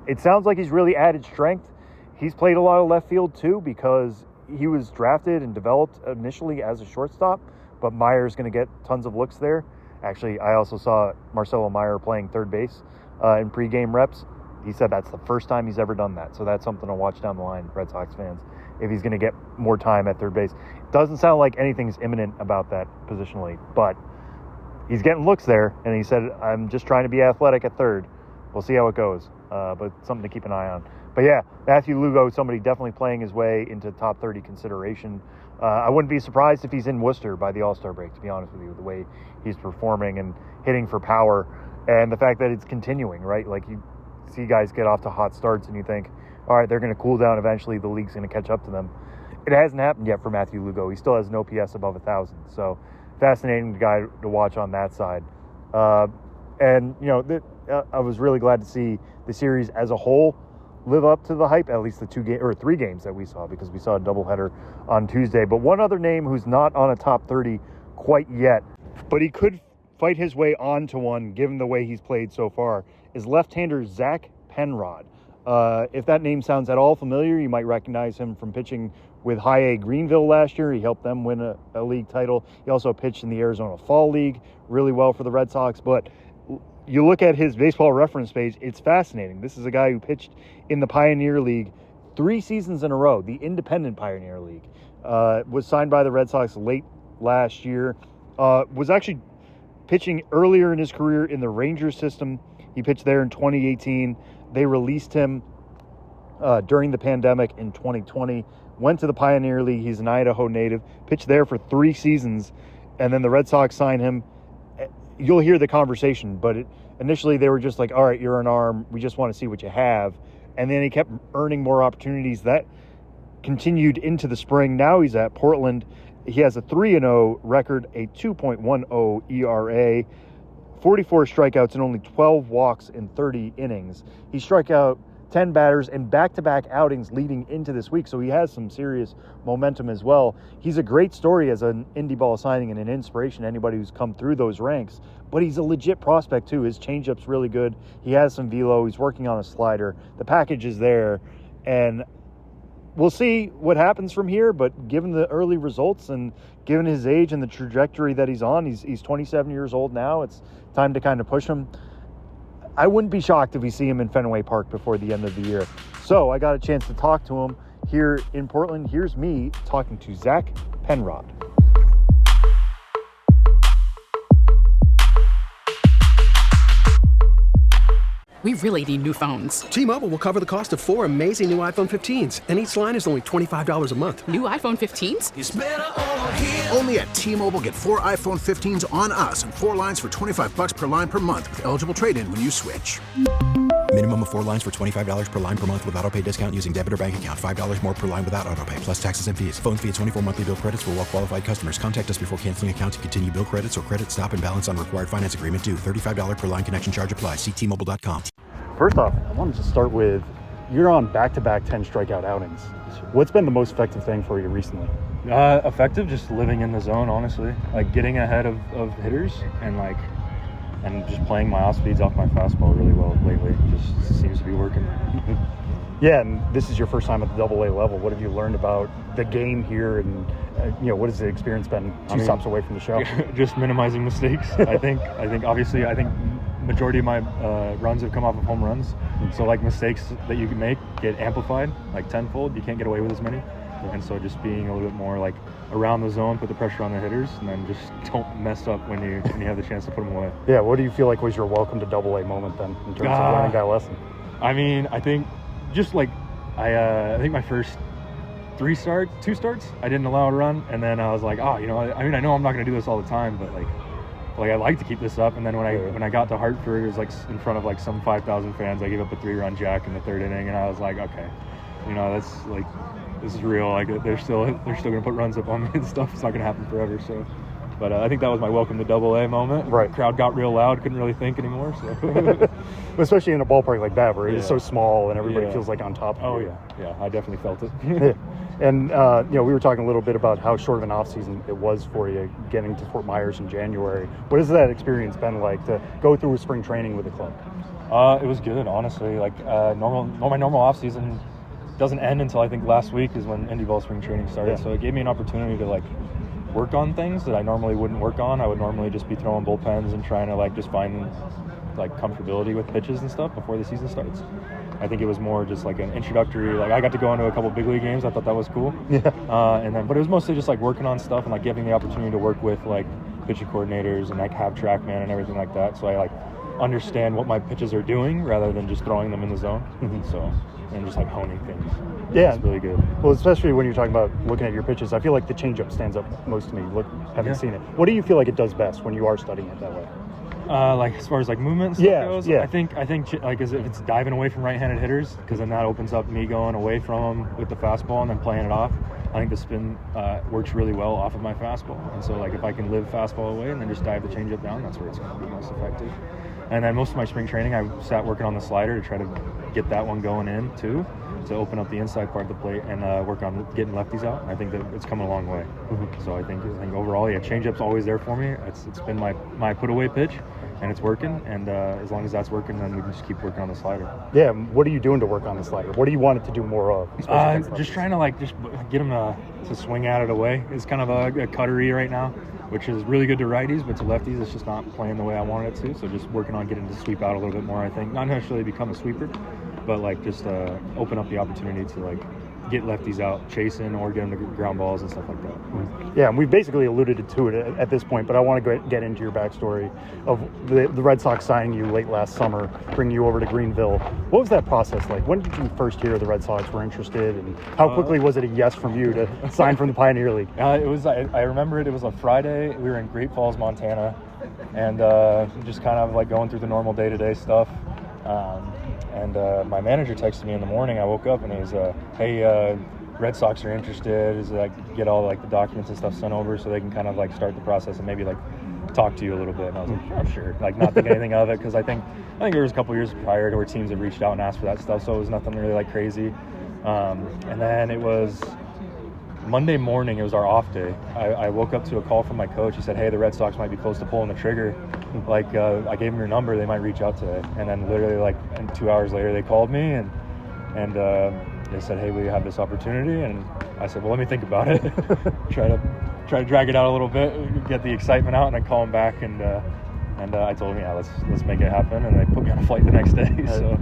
It sounds like he's really added strength. He's played a lot of left field too because he was drafted and developed initially as a shortstop, but Meyer's going to get tons of looks there. Actually, I also saw Marcelo Meyer playing third base in pregame reps. He said that's the first time he's ever done that, so that's something to watch down the line, Red Sox fans, if he's going to get more time at third base. It doesn't sound like anything's imminent about that positionally, but he's getting looks there, and he said, I'm just trying to be athletic at third. We'll see how it goes, but something to keep an eye on. But yeah, Matthew Lugo, somebody definitely playing his way into top 30 consideration. I wouldn't be surprised if he's in Worcester by the All-Star break, to be honest with you, the way he's performing and hitting for power, and the fact that it's continuing, right? Like, you see guys get off to hot starts and you think, all right, they're going to cool down eventually, the league's going to catch up to them. It hasn't happened yet for Matthew Lugo. He still has an OPS above 1,000, so fascinating guy to watch on that side. And, you know, I was really glad to see the series as a whole live up to the hype, at least the 3 games that we saw, because we saw a doubleheader on Tuesday. But one other name who's not on a top 30 quite yet, but he could fight his way onto one given the way he's played so far, is left-hander Zach Penrod. If that name sounds at all familiar, you might recognize him from pitching with High A Greenville last year. He helped them win a league title. He also pitched in the Arizona Fall League really well for the Red Sox. But you look at his baseball reference page, it's fascinating. This is a guy who pitched in the Pioneer League 3 seasons in a row, the Independent Pioneer League. Was signed by the Red Sox late last year. Was actually pitching earlier in his career in the Rangers system. He pitched there in 2018. They released him during the pandemic in 2020. Went to the Pioneer League. He's an Idaho native. Pitched there for 3 seasons, and then the Red Sox signed him. You'll hear the conversation, but initially they were just like, all right, you're an arm. We just want to see what you have. And then he kept earning more opportunities. That continued into the spring. Now he's at Portland. He has a 3-0 record, a 2.10 ERA, 44 strikeouts, and only 12 walks in 30 innings. He struck out 10 batters in back-to-back outings leading into this week, so he has some serious momentum as well. He's a great story as an indie ball signing and an inspiration to anybody who's come through those ranks, but he's a legit prospect too. His changeup's really good. He has some velo. He's working on a slider. The package is there, and we'll see what happens from here, but given the early results and given his age and the trajectory that he's on, he's 27 years old now. It's time to kind of push him. I wouldn't be shocked if we see him in Fenway Park before the end of the year. So I got a chance to talk to him here in Portland. Here's me talking to Zach Penrod. We really need new phones. T-Mobile will cover the cost of 4 amazing new iPhone 15s, and each line is only $25 a month. New iPhone 15s? It's better over here. Only at T-Mobile, get 4 iPhone 15s on us and 4 lines for $25 per line per month with eligible trade-in when you switch. Minimum of 4 lines for $25 per line per month with autopay discount using debit or bank account. $5 more per line without autopay, plus taxes and fees. Phone fee at 24 monthly bill credits for well-qualified customers. Contact us before canceling account to continue bill credits or credit stop and balance on required finance agreement due. $35 per line connection charge applies. See T-Mobile.com. First off, I wanted to start with, you're on back-to-back 10 strikeout outings. What's been the most effective thing for you recently? Effective, just living in the zone, honestly. Like getting ahead of hitters and just playing my off speeds off my fastball really well lately. Just seems to be working. Yeah, and this is your first time at the Double-A level. What have you learned about the game here, and what has the experience been two stops away from the show? Just minimizing mistakes. I think majority of my runs have come off of home runs. So like mistakes that you can make get amplified like tenfold. You can't get away with as many. And so just being a little bit more like around the zone, put the pressure on the hitters, and then just don't mess up when you have the chance to put them away. Yeah, what do you feel like was your welcome to Double-A moment then in terms of learning that lesson? I mean, I think just like I think my first 2 starts, I didn't allow a run, and then I was like, I know I'm not going to do this all the time, but like I'd like to keep this up. And then when I got to Hartford, it was like in front of like some 5,000 fans. I gave up a 3-run jack in the 3rd inning, and I was like, okay, that's like, this is real. Like they're still gonna put runs up on me and stuff. It's not gonna happen forever. So, but I think that was my welcome to Double-A moment. Right. The crowd got real loud, couldn't really think anymore. So, especially in a ballpark like that where it is so small and everybody feels like on top of you. Yeah, I definitely felt it. Yeah. And we were talking a little bit about how short of an off season it was for you getting to Fort Myers in January. What has that experience been like to go through spring training with the club? It was good, honestly. Like my normal off season doesn't end until I think last week is when indie ball spring training started. Yeah. So it gave me an opportunity to like work on things that I normally wouldn't work on. I would normally just be throwing bullpens and trying to like just find like comfortability with pitches and stuff before the season starts. I think it was more just like an introductory, like I got to go into a couple big league games. I thought that was cool. Yeah. But it was mostly just like working on stuff and like getting the opportunity to work with like pitching coordinators and like have TrackMan and everything like that. So I like understand what my pitches are doing rather than just throwing them in the zone. Mm-hmm. So, and just like honing things. Yeah. It's really good. Well, especially when you're talking about looking at your pitches, I feel like the changeup stands up most to me. Haven't seen it. What do you feel like it does best when you are studying it that way? Like as far as like movement and stuff goes, I think like if it's diving away from right-handed hitters, because then that opens up me going away from them with the fastball and then playing it off. I think the spin works really well off of my fastball, and so like if I can live fastball away and then just dive the changeup down, that's where it's going to be most effective. And then most of my spring training, I sat working on the slider to try to get that one going in too, to open up the inside part of the plate and work on getting lefties out. I think that it's come a long way. Mm-hmm. So I think overall, changeup's always there for me. It's been my put away pitch, and it's working. And as long as that's working, then we can just keep working on the slider. Yeah. What are you doing to work on the slider? What do you want it to do more of? Just trying to just get him to swing at it away. It's kind of a cuttery right now, which is really good to righties, but to lefties, it's just not playing the way I wanted it to. So just working on getting to sweep out a little bit more, I think. Not necessarily become a sweeper, but just open up the opportunity to get lefties out chasing or get them to ground balls and stuff like that. Yeah, and we've basically alluded to it at this point, but I want to get into your backstory of the Red Sox signing you late last summer, bringing you over to Greenville. What was that process like? When did you first hear the Red Sox were interested, and how quickly was it a yes from you to sign from the Pioneer League? It was. I remember it. It was a Friday. We were in Great Falls, Montana, and just kind of like going through the normal day-to-day stuff. And my manager texted me in the morning. I woke up and he was, hey, Red Sox are interested. Is like get all like the documents and stuff sent over so they can kind of like start the process and maybe like talk to you a little bit. And I was like, I'm sure. Like not thinking anything of it because I think there was a couple years prior to where teams had reached out and asked for that stuff, so it was nothing really like crazy. And then it was Monday morning. It was our off day. I woke up to a call from my coach. He said, hey, the Red Sox might be close to pulling the trigger. Like I gave him your number. They might reach out today. And then literally like 2 hours later, they called me and they said, hey, we have this opportunity. And I said, well, let me think about it. try to drag it out a little bit, get the excitement out, and then call him back. And I told him, yeah, let's make it happen. And they put me on a flight the next day. So.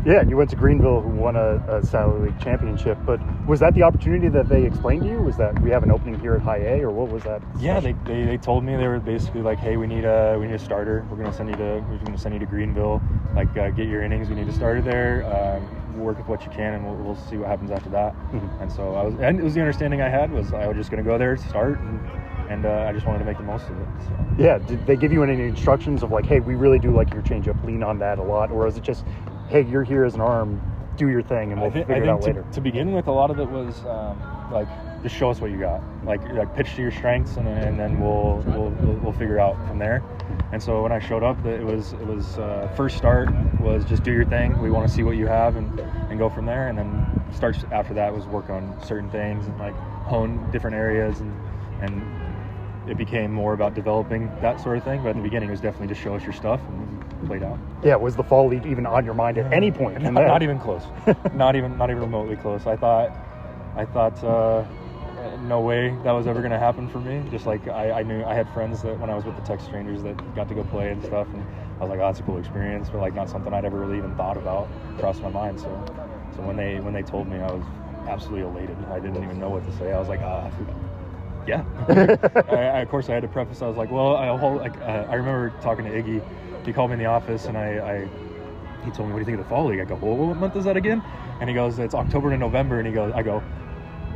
Yeah, and you went to Greenville, who won a Satellite League championship. But was that the opportunity that they explained to you? Was that we have an opening here at High A, or what was that? Yeah, they told me. They were basically like, hey, we need a starter. We're gonna send you to Greenville. Like get your innings. We need a starter there. Work with what you can, and we'll see what happens after that. Mm-hmm. And so it was the understanding I had was I was just gonna go there, start, and I just wanted to make the most of it. So. Yeah. Did they give you any instructions of like, hey, we really do like your changeup, lean on that a lot, or is it just, hey, you're here as an arm, do your thing, and we'll figure it out later? To begin with, a lot of it was like just show us what you got, like pitch to your strengths, and then we'll figure out from there. And so when I showed up, it was first start was just do your thing. We want to see what you have and go from there. And then starts after that was work on certain things and like hone different areas and it became more about developing that sort of thing. But in the beginning, it was definitely just show us your stuff and play it out. Yeah, was the fall league even on your mind at any point? Not even close. not even remotely close. I thought no way that was ever going to happen for me. Just like I knew I had friends that when I was with the Texas Rangers that got to go play and stuff, and I was like, oh, that's a cool experience, but like not something I'd ever really even thought about crossed my mind. So when they told me, I was absolutely elated. I didn't even know what to say. I was like, yeah. Of course, I had to preface. I was like, well, I remember talking to Iggy. He called me in the office, and he told me, what do you think of the fall league? I go, well, what month is that again? And he goes, it's October to November. And I go,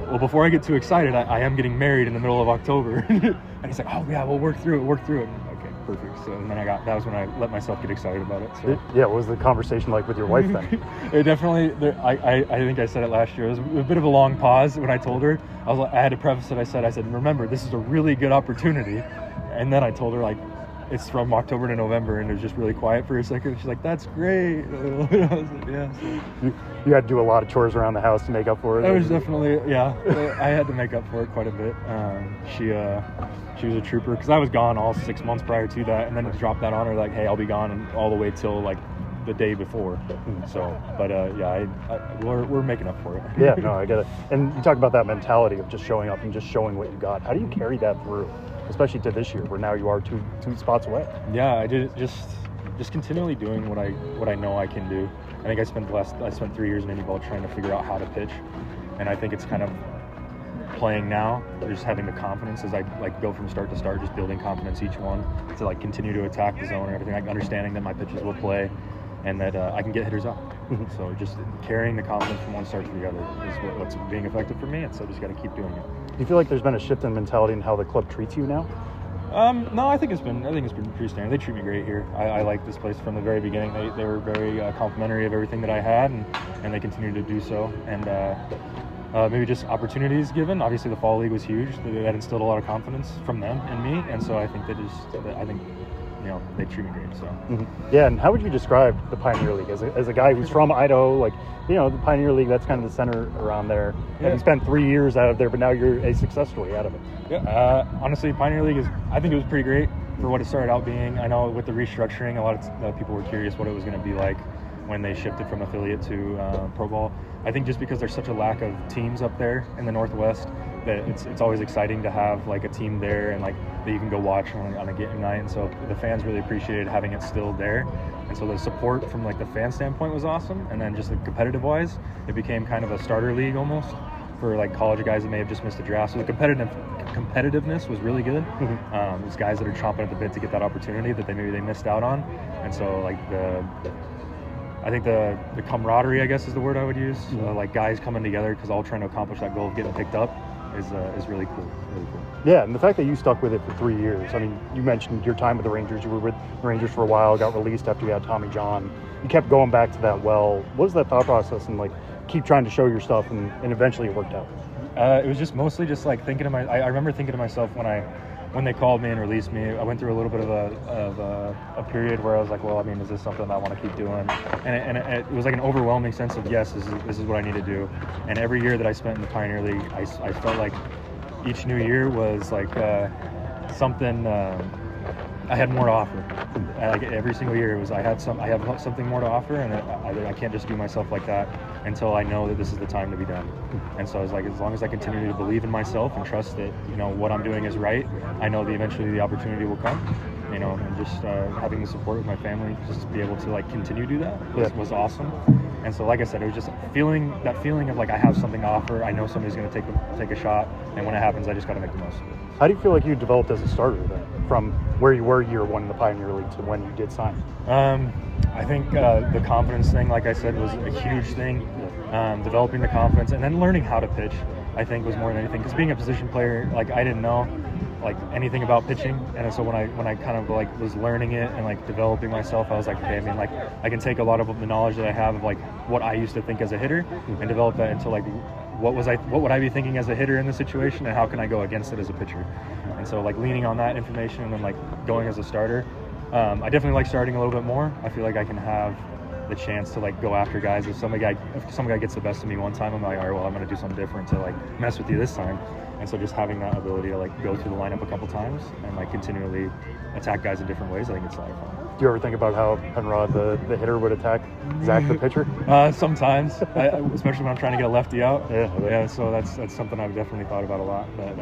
well, before I get too excited, I am getting married in the middle of October. And he's like, oh yeah, we'll work through it. Okay, perfect. So and then that was when I let myself get excited about it. So yeah, what was the conversation like with your wife then? It definitely. I think I said it last year. It was a bit of a long pause when I told her. I had to preface it. I said, remember, this is a really good opportunity. And then I told her like, it's from October to November, and it was just really quiet for a second. She's like, that's great. I was like, yeah. So. You had to do a lot of chores around the house to make up for it. It was definitely, yeah. I had to make up for it quite a bit. She was a trooper because I was gone all 6 months prior to that, and then to drop that on her like, hey, I'll be gone all the way till like the day before. So, but yeah, we're making up for it. Yeah, no, I get it. And you talk about that mentality of just showing up and just showing what you got. How do you carry that through, especially to this year where now you are two spots away? Yeah, I did just continually doing what I know I can do. I think I spent 3 years in indy ball trying to figure out how to pitch, and I think it's kind of playing now, just having the confidence as I like go from start to start, just building confidence each one to like continue to attack the zone and everything, like understanding that my pitches will play and that I can get hitters out. So just carrying the confidence from one start to the other is what's being effective for me, and so just got to keep doing it. Do you feel like there's been a shift in mentality in how the club treats you now? No, I think it's been pretty standard. They treat me great here. I like this place from the very beginning. They were very complimentary of everything that I had, and they continue to do so. And maybe just opportunities given. Obviously, the fall league was huge. That instilled a lot of confidence from them and me, and so I think they treat me great. So yeah. And how would you describe the Pioneer League as a guy who's from Idaho? Like, the Pioneer League, that's kind of the center around there. Yeah. You spent 3 years out of there, but now you're a success story out of it. Yeah. Honestly, Pioneer League I think it was pretty great for what it started out being. I know with the restructuring, a lot of people were curious what it was going to be like when they shifted from affiliate to pro ball. I think just because there's such a lack of teams up there in the Northwest, that it's always exciting to have like a team there and like that you can go watch on a game night. And so the fans really appreciated having it still there. And so the support from like the fan standpoint was awesome. And then just the competitive wise, it became kind of a starter league almost. for like college guys that may have just missed a draft. So the competitiveness was really good. There's guys that are chomping at the bit to get that opportunity that maybe they missed out on, and so like I think the camaraderie, I guess, is the word I would use. Like guys coming together because all trying to accomplish that goal of getting picked up is really cool. Really cool. Yeah, and the fact that you stuck with it for 3 years. I mean, you mentioned your time with the Rangers. You were with the Rangers for a while, got released after you had Tommy John. You kept going back to that well. What was that thought process and like keep trying to show your stuff and eventually it worked out? It was just mostly just like thinking I remember thinking to myself when they called me and released me, I went through a little bit of a period where I was like, well, I mean, is this something I want to keep doing? And it was like an overwhelming sense of, yes, this is what I need to do. And every year that I spent in the Pioneer League, I felt like each new year was like something I had more to offer. Like every single year, I have something more to offer, and I can't just do myself like that until I know that this is the time to be done. And so I was like, as long as I continue to believe in myself and trust that what I'm doing is right, I know that eventually the opportunity will come. And just having the support with my family, just to be able to like continue to do that was awesome. And so, like I said, it was just that feeling of like I have something to offer. I know somebody's going to take a shot, and when it happens, I just got to make the most of it. How do you feel like you developed as a starter then, from where you were year one in the Pioneer League to when you did sign? I think the confidence thing, like I said, was a huge thing. Developing the confidence and then learning how to pitch, I think, was more than anything. Because being a position player, like I didn't know like anything about pitching, and so when I kind of like was learning it and like developing myself, I was like, okay, I mean, like I can take a lot of the knowledge that I have of like what I used to think as a hitter and develop that into like what would I be thinking as a hitter in this situation, and how can I go against it as a pitcher? And so like leaning on that information and then like going as a starter, I definitely like starting a little bit more. I feel like I can have the chance to like go after guys. If some guy gets the best of me one time, I'm like, all right, well, I'm going to do something different to like mess with you this time. And so just having that ability to like go through the lineup a couple times and like continually attack guys in different ways, I think it's a lot of fun. Do you ever think about how Penrod, the hitter, would attack Zach, the pitcher? Sometimes, especially when I'm trying to get a lefty out. Yeah. So that's something I've definitely thought about a lot. But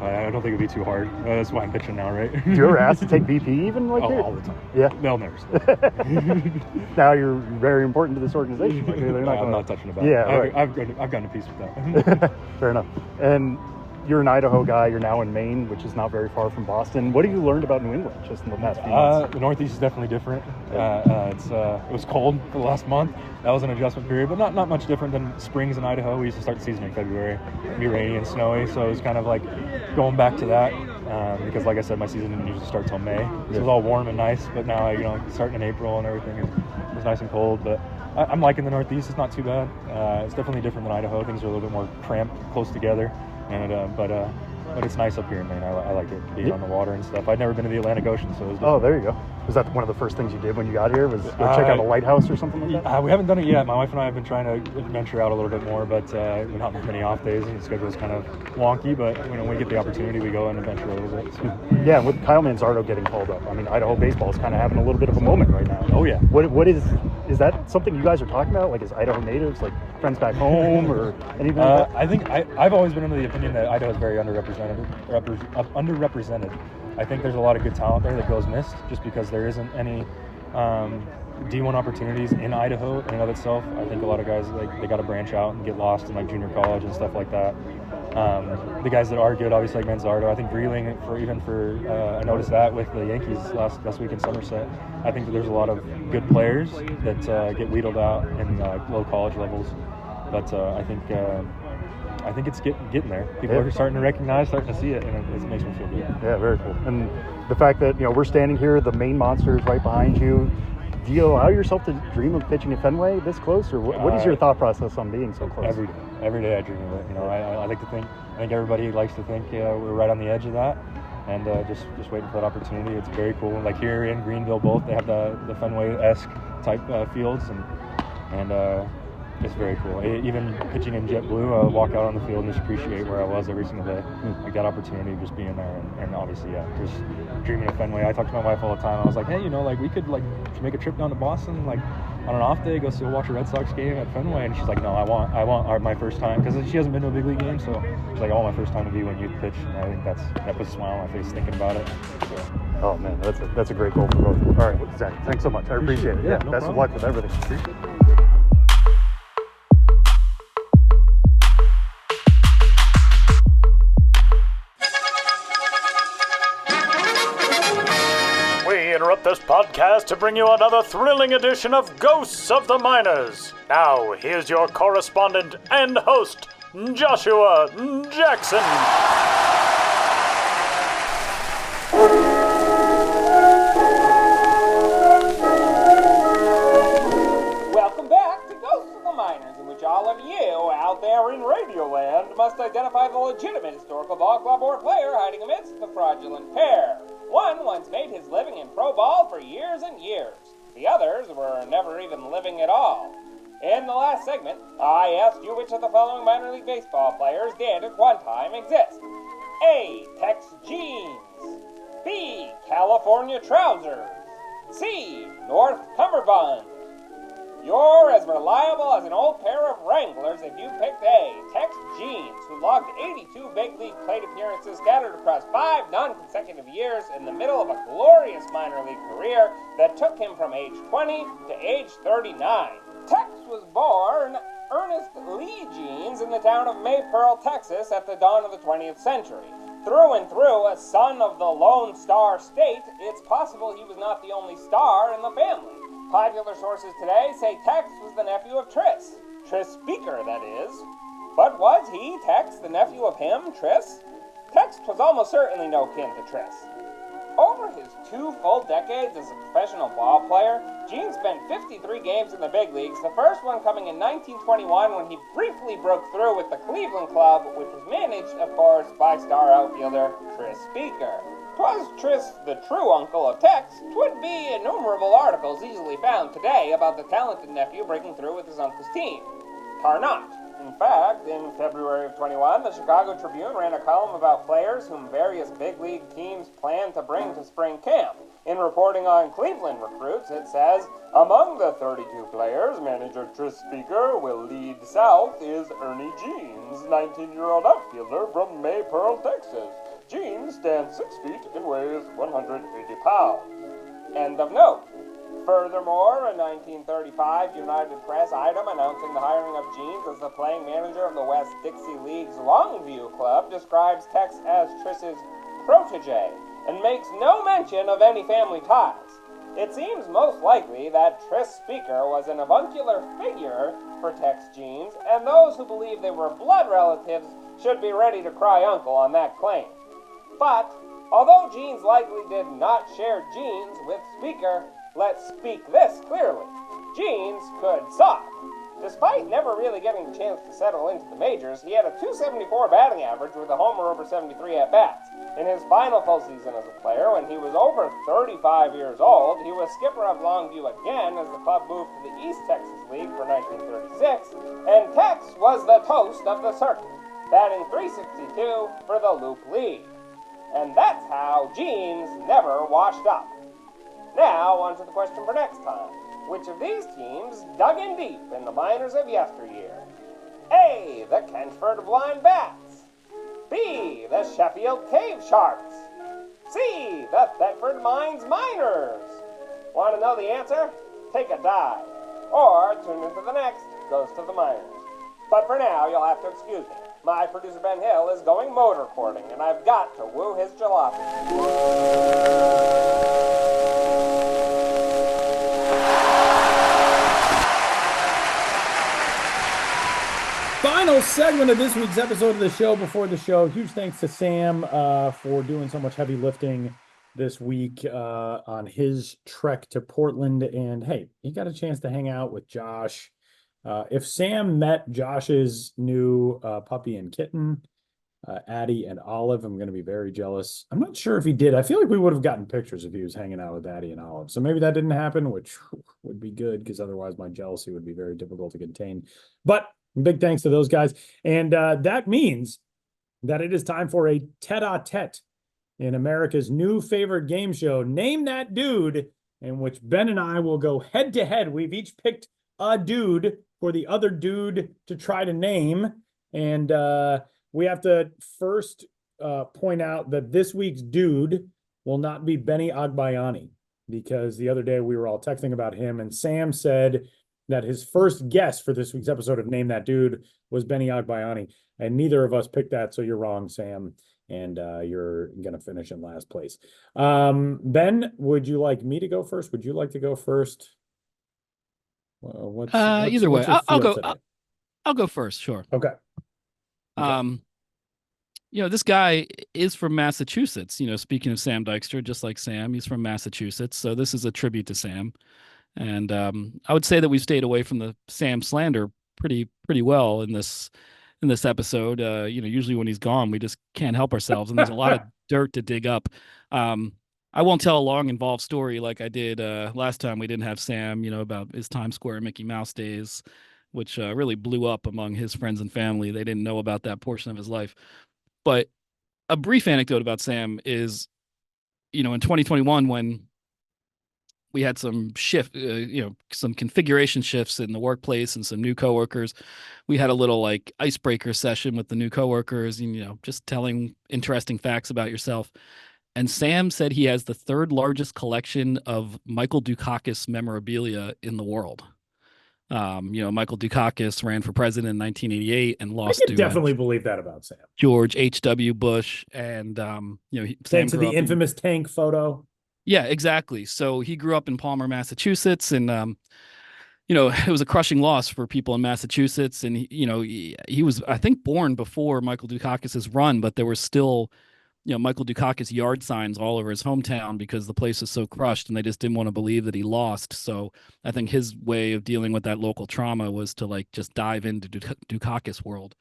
I don't think it'd be too hard. That's why I'm pitching now, right? Do you ever ask to take BP even like here? All the time. Yeah. They'll never say. Now you're very important to this organization. Like, I'm not touching about it. I've gotten a piece with that. Fair enough. And you're an Idaho guy. You're now in Maine, which is not very far from Boston. What have you learned about New England just in the past few months? The Northeast is definitely different. It was cold for the last month. That was an adjustment period, but not much different than springs in Idaho. We used to start the season in February. It'd be rainy and snowy, so it was kind of like going back to that because, like I said, my season didn't usually start till May. So it was all warm and nice, but now starting in April and everything, it was nice and cold. But I'm liking the Northeast. It's not too bad. It's definitely different than Idaho. Things are a little bit more cramped, close together. And but it's nice up here in Maine. I like it, being on the water and stuff. I'd never been to the Atlantic Ocean, so it was different. Oh, there you go. Was that one of the first things you did when you got here? Was go check out a lighthouse or something like that? We haven't done it yet. My wife and I have been trying to venture out a little bit more, but we're not many off days, and the schedule is kind of wonky. But when we get the opportunity, we go and adventure a little bit. So. Yeah, with Kyle Manzardo getting called up, I mean, Idaho baseball is kind of having a little bit of a moment right now. Oh yeah. What is that something you guys are talking about? Like, is Idaho natives like friends back home or anything like that? I think I've always been under the opinion that Idaho is very underrepresented. I think there's a lot of good talent there that goes missed just because there isn't any D1 opportunities in Idaho in and of itself. I think a lot of guys they got to branch out and get lost in like junior college and stuff like that. The guys that are good, obviously like Manzardo. I think Breeling, I noticed that with the Yankees last week in Somerset. I think that there's a lot of good players that get wheedled out in low college levels, but I think it's getting there. People are starting to recognize, starting to see it, and it makes me feel good. Yeah, very cool. And the fact that we're standing here, the Maine Monster is right behind you. Do you allow yourself to dream of pitching at Fenway this close, or what is your thought process on being so close? Every day I dream of it. I like to think. I think everybody likes to think we're right on the edge of that, and just waiting for that opportunity. It's very cool. Like here in Greenville, both they have the Fenway-esque type fields, and it's very cool. Even pitching in JetBlue, I walk out on the field and just appreciate where I was every single day. Like that opportunity of just being there, and obviously, just dreaming of Fenway. I talk to my wife all the time. I was like, hey, we could make a trip down to Boston, like on an off day, go watch a Red Sox game at Fenway. And she's like, no, I want my first time, because she hasn't been to a big league game, so she's like, I want my first time to be when you pitch. And I think that puts a smile on my face thinking about it. So. Oh man, that's a great goal for both. All right, Zach, thanks so much. I appreciate it. Yeah, no best problem. of luck with everything. Appreciate it. interrupt this podcast to bring you another thrilling edition of Ghosts of the Miners. Now, here's your correspondent and host, Joshua Jackson. Welcome back to Ghosts of the Miners, in which all of you out there in Radioland must identify the legitimate historical ball club or player hiding amidst the fraudulent pair. One once made his living in pro ball for years and years. The others were never even living at all. In the last segment, I asked you which of the following minor league baseball players did at one time exist. A. Tex Jeans. B. California Trousers. C. North Cummerbund. You're as reliable as an old pair of Wranglers if you picked A. Tex Jeans, who logged 82 big league plate appearances scattered across 5 non-consecutive years in the middle of a glorious minor league career that took him from age 20 to age 39. Tex was born Ernest Lee Jeans in the town of Maypearl, Texas at the dawn of the 20th century. Through and through, a son of the Lone Star State, it's possible he was not the only star in the family. Popular sources today say Tex was the nephew of Tris Speaker, that is. But was he, Tex, the nephew of him, Tris? Tex was almost certainly no kin to Tris. Over his 2 full decades as a professional ball player, Jeans spent 53 games in the big leagues, the first one coming in 1921 when he briefly broke through with the Cleveland Club, which was managed, of course, by star outfielder Tris Speaker. 'Twas Tris, the true uncle of Tex. 'Twould be innumerable articles easily found today about the talented nephew breaking through with his uncle's team. Tar not. In fact, in February of 21, the Chicago Tribune ran a column about players whom various big league teams planned to bring to spring camp. In reporting on Cleveland recruits, it says, among the 32 players manager Tris Speaker will lead south is Ernie Jeans, 19-year-old outfielder from Maypearl, Texas. Jeans stands 6 feet and weighs 180 pounds. End of note. Furthermore, a 1935 United Press item announcing the hiring of Jeans as the playing manager of the West Dixie League's Longview Club describes Tex as Tris's protege and makes no mention of any family ties. It seems most likely that Tris Speaker was an avuncular figure for Tex Jeans, and those who believe they were blood relatives should be ready to cry uncle on that claim. But, although Jeans likely did not share genes with Speaker, let's speak this clearly. Jeans could suck. Despite never really getting the chance to settle into the majors, he had a .274 batting average with a homer over 73 at-bats. In his final full season as a player, when he was over 35 years old, he was skipper of Longview again as the club moved to the East Texas League for 1936, and Tex was the toast of the circuit, batting .362 for the Loop League. And that's how Jeans never washed up. Now, on to the question for next time. Which of these teams dug in deep in the minors of yesteryear? A. The Kenchford Blind Bats. B. The Sheffield Cave Sharks. C. The Thetford Mines Miners. Want to know the answer? Take a dive. Or tune into the next Ghost of the Miners. But for now, you'll have to excuse me. My producer Ben Hill is going motor courting, and I've got to woo his jalopy. Final segment of this week's episode of the show before the show. Huge thanks to Sam for doing so much heavy lifting this week on his trek to Portland. And hey, he got a chance to hang out with Josh. If Sam met Josh's new puppy and kitten, Addie and Olive, I'm going to be very jealous. I'm not sure if he did. I feel like we would have gotten pictures if he was hanging out with Addie and Olive. So maybe that didn't happen, which would be good because otherwise my jealousy would be very difficult to contain. But big thanks to those guys. And that means that it is time for a tete-a-tete in America's new favorite game show, Name That Dude, in which Ben and I will go head-to-head. We've each picked a dude for the other dude to try to name. And we have to first point out that this week's dude will not be Benny Agbayani, because the other day we were all texting about him, and Sam said that his first guess for this week's episode of Name That Dude was Benny Agbayani, and neither of us picked that, so you're wrong, Sam. and you're going to finish in last place. Ben, would you like me to go first? Would you like to go first? Either way, what's your I'll feel go. today? I'll go first. Sure. Okay. This guy is from Massachusetts. Speaking of Sam Dykstra, just like Sam, he's from Massachusetts. So this is a tribute to Sam. And I would say that we've stayed away from the Sam slander pretty well in this episode. Usually when he's gone, we just can't help ourselves, and there's a lot of dirt to dig up. I won't tell a long involved story like I did last time we didn't have Sam. About his Times Square Mickey Mouse days, which really blew up among his friends and family. They didn't know about that portion of his life. But a brief anecdote about Sam is, in 2021 when we had some some configuration shifts in the workplace and some new coworkers. We had a little like icebreaker session with the new coworkers, and, just telling interesting facts about yourself. And Sam said he has the third largest collection of Michael Dukakis memorabilia in the world. Michael Dukakis ran for president in 1988 and lost I could definitely believe that about Sam. George H.W. Bush. And, Sam to the infamous tank photo. Yeah, exactly. So he grew up in Palmer, Massachusetts, and it was a crushing loss for people in Massachusetts. And he was, I think, born before Michael Dukakis's run, but there were still, Michael Dukakis yard signs all over his hometown because the place was so crushed, and they just didn't want to believe that he lost. So I think his way of dealing with that local trauma was to just dive into Dukakis world,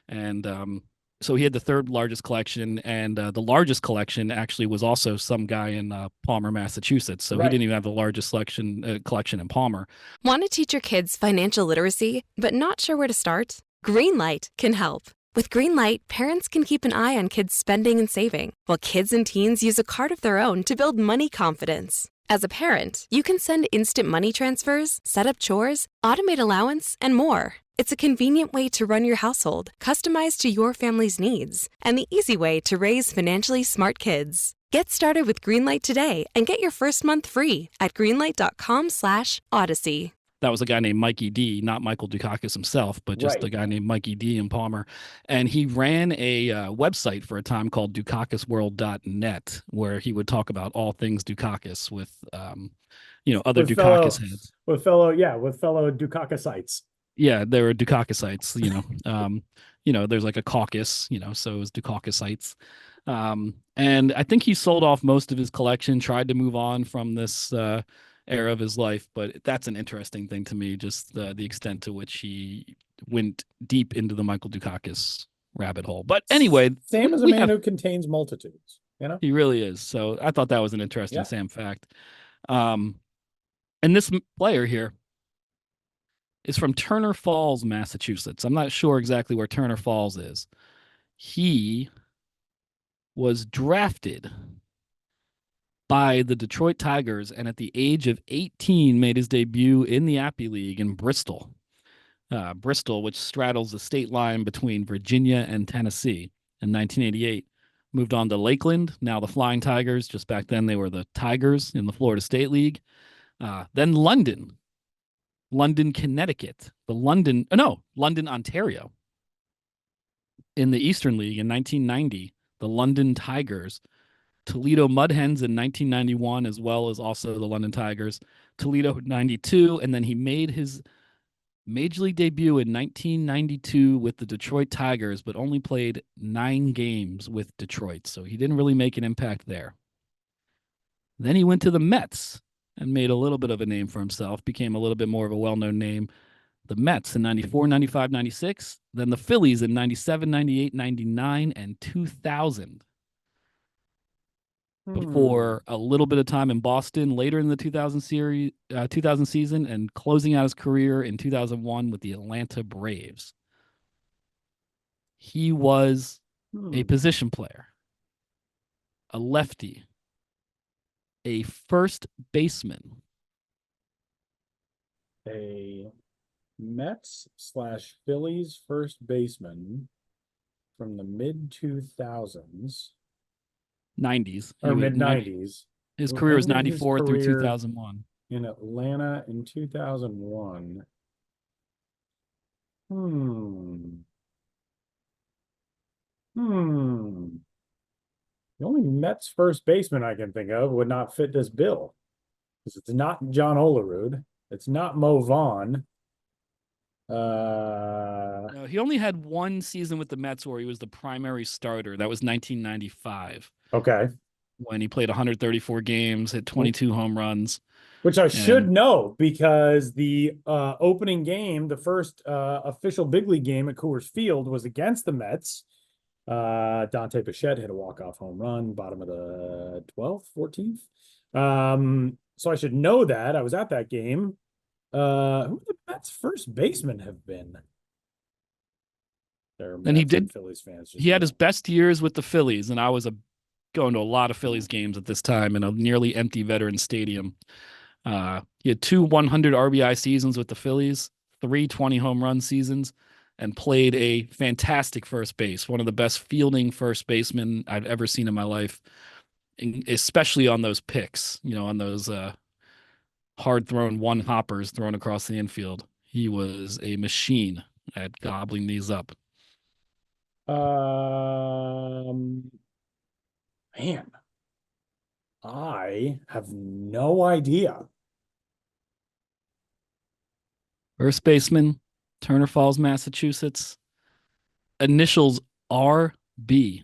and so he had the third largest collection, and the largest collection actually was also some guy in Palmer, Massachusetts. So He didn't even have the largest collection in Palmer. Want to teach your kids financial literacy, but not sure where to start? Greenlight can help. With Greenlight, parents can keep an eye on kids' spending and saving, while kids and teens use a card of their own to build money confidence. As a parent, you can send instant money transfers, set up chores, automate allowance, and more. It's a convenient way to run your household, customized to your family's needs, and the easy way to raise financially smart kids. Get started with Greenlight today and get your first month free at greenlight.com/Odyssey. That was a guy named Mikey D, not Michael Dukakis himself, but just a guy named Mikey D in Palmer. And he ran a website for a time called dukakisworld.net, where he would talk about all things Dukakis with, other Dukakis heads. With fellow Dukakisites. Yeah, there were Dukakisites, there's like a caucus, so it was Dukakisites. And I think he sold off most of his collection, tried to move on from this era of his life, but that's an interesting thing to me, just the extent to which he went deep into the Michael Dukakis rabbit hole. But anyway, Sam is a man who contains multitudes. He really is. So I thought that was an interesting Sam fact. And this player here is from Turner Falls, Massachusetts. I'm not sure exactly where Turner Falls is. He was drafted by the Detroit Tigers, and at the age of 18 made his debut in the Appy League in Bristol. Bristol, which straddles the state line between Virginia and Tennessee. In 1988, moved on to Lakeland, now the Flying Tigers. Just back then, they were the Tigers in the Florida State League. Then London, Connecticut, London, Ontario. In the Eastern League in 1990, the London Tigers. Toledo Mud Hens in 1991, as well as also the London Tigers. Toledo 92, and then he made his major league debut in 1992 with the Detroit Tigers, but only played 9 games with Detroit, so he didn't really make an impact there. Then he went to the Mets and made a little bit of a name for himself, became a little bit more of a well-known name. The Mets in 94, 95, 96, then the Phillies in 97, 98, 99, and 2000. Before a little bit of time in Boston later in the 2000 season, and closing out his career in 2001 with the Atlanta Braves. He was a position player, a lefty, a first baseman, a Mets/Phillies first baseman from the mid 2000s. 90s or mid 90s. His career was 94 through 2001 in Atlanta in 2001. The only Mets first baseman I can think of would not fit this bill. Because it's not John Olerud. It's not Mo Vaughn. No, he only had one season with the Mets where he was the primary starter. That was 1995. Okay. When he played 134 games, hit 22 home runs. Which I should know because the opening game, the first official big league game at Coors Field was against the Mets. Dante Bichette hit a walk-off home run, bottom of the 12th, 14th. So I should know that. I was at that game. Who would the Mets first baseman have been? And he did. Phillies fans. He had his best years with the Phillies, and I was going to a lot of Phillies games at this time in a nearly empty Veterans Stadium. He had 2 100 RBI seasons with the Phillies, 3 20 home run seasons, and played a fantastic first base, one of the best fielding first basemen I've ever seen in my life, especially on those picks, on those hard thrown one hoppers thrown across the infield. He was a machine at gobbling these up. Man, I have no idea. First baseman, Turner Falls, Massachusetts. Initials RB.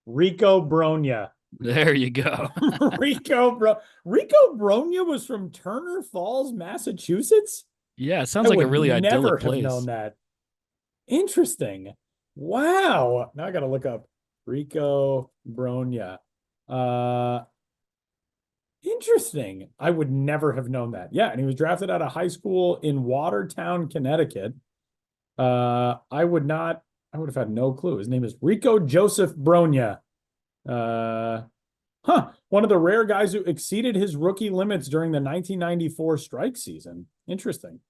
Rico Bronya. There you go. Rico Bronya was from Turner Falls, Massachusetts? Yeah, it sounds like a really idyllic place. I never have known that. Interesting. Wow. Now I got to look up Rico Bronya. Interesting. I would never have known that. Yeah, and he was drafted out of high school in Watertown, Connecticut. I would have had no clue. His name is Rico Joseph Bronya. One of the rare guys who exceeded his rookie limits during the 1994 strike season. Interesting.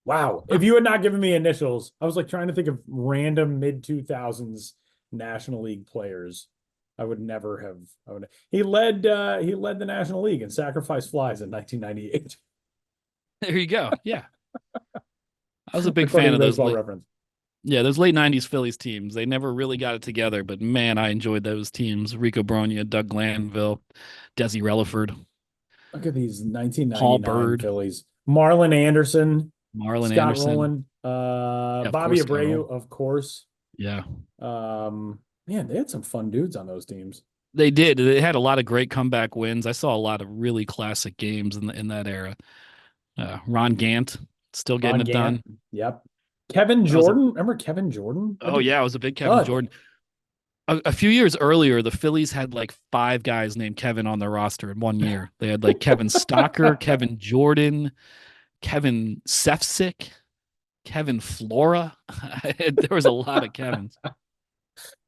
Wow. If you had not given me initials, I was like trying to think of random mid-2000s National League players. I would never have. He led the National League in sacrifice flies in 1998. There you go. Yeah. I was a big fan of those reference. Yeah, those late 90s Phillies teams. They never really got it together, but man, I enjoyed those teams. Rico Bronya, Doug Glanville, Desi Relaford. Look at these 1999 Paul Bird. Phillies. Marlon Anderson. Scott Anderson. Rowland. Bobby Abreu, of course. Yeah. Man, they had some fun dudes on those teams. They did. They had a lot of great comeback wins. I saw a lot of really classic games in that era. Ron Gant still getting it done. Yep. Kevin Jordan. Remember Kevin Jordan? Oh, yeah. I was a big Kevin Jordan. A few years earlier, the Phillies had like 5 guys named Kevin on their roster in one year. They had like Kevin Stocker, Kevin Jordan, Kevin Sefcik, Kevin Flora. There was a lot of Kevins.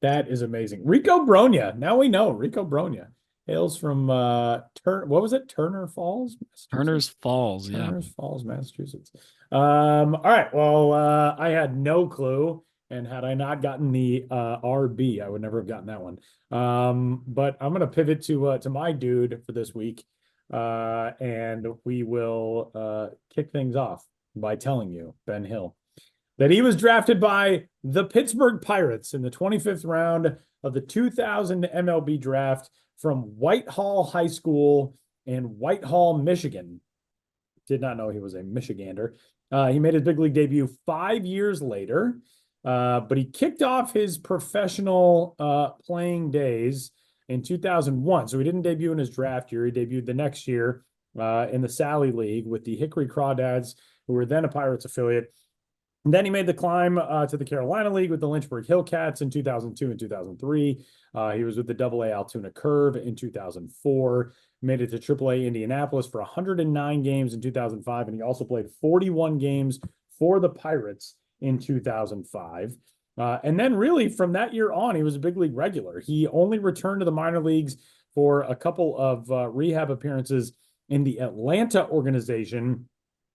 That is amazing. Rico Bronya. Now we know Rico Bronya hails from what was it? Turner Falls? Turner's Falls, yeah. Turner's Falls, Massachusetts. All right. Well, I had no clue. And had I not gotten the RB, I would never have gotten that one. But I'm going to pivot to my dude for this week. And we will kick things off by telling you, Ben Hill, that he was drafted by the Pittsburgh Pirates in the 25th round of the 2000 MLB draft from Whitehall High School in Whitehall, Michigan. Did not know he was a Michigander. He made his big league debut 5 years later, but he kicked off his professional playing days in 2001. So he didn't debut in his draft year. He debuted the next year in the Sally League with the Hickory Crawdads, who were then a Pirates affiliate. And then he made the climb to the Carolina League with the Lynchburg Hillcats in 2002 and 2003. He was with the AA Altoona Curve in 2004. Made it to AAA Indianapolis for 109 games in 2005. And he also played 41 games for the Pirates in 2005. And then really from that year on, he was a big league regular. He only returned to the minor leagues for a couple of rehab appearances in the Atlanta organization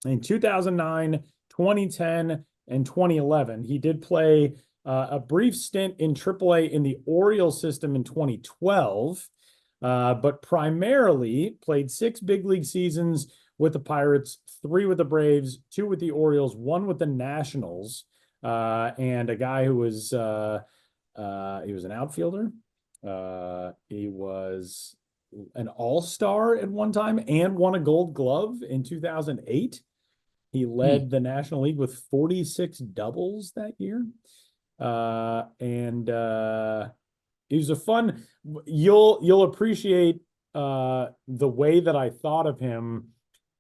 in 2009, 2010, and 2011. He did play a brief stint in AAA in the Orioles system in 2012, but primarily played 6 big league seasons with the Pirates, 3 with the Braves, 2 with the Orioles, 1 with the Nationals. and a guy who was he was an outfielder. He was an all-star at one time and won a Gold Glove in 2008. He led the National League with 46 doubles that year. And he was a fun, you'll appreciate the way that I thought of him,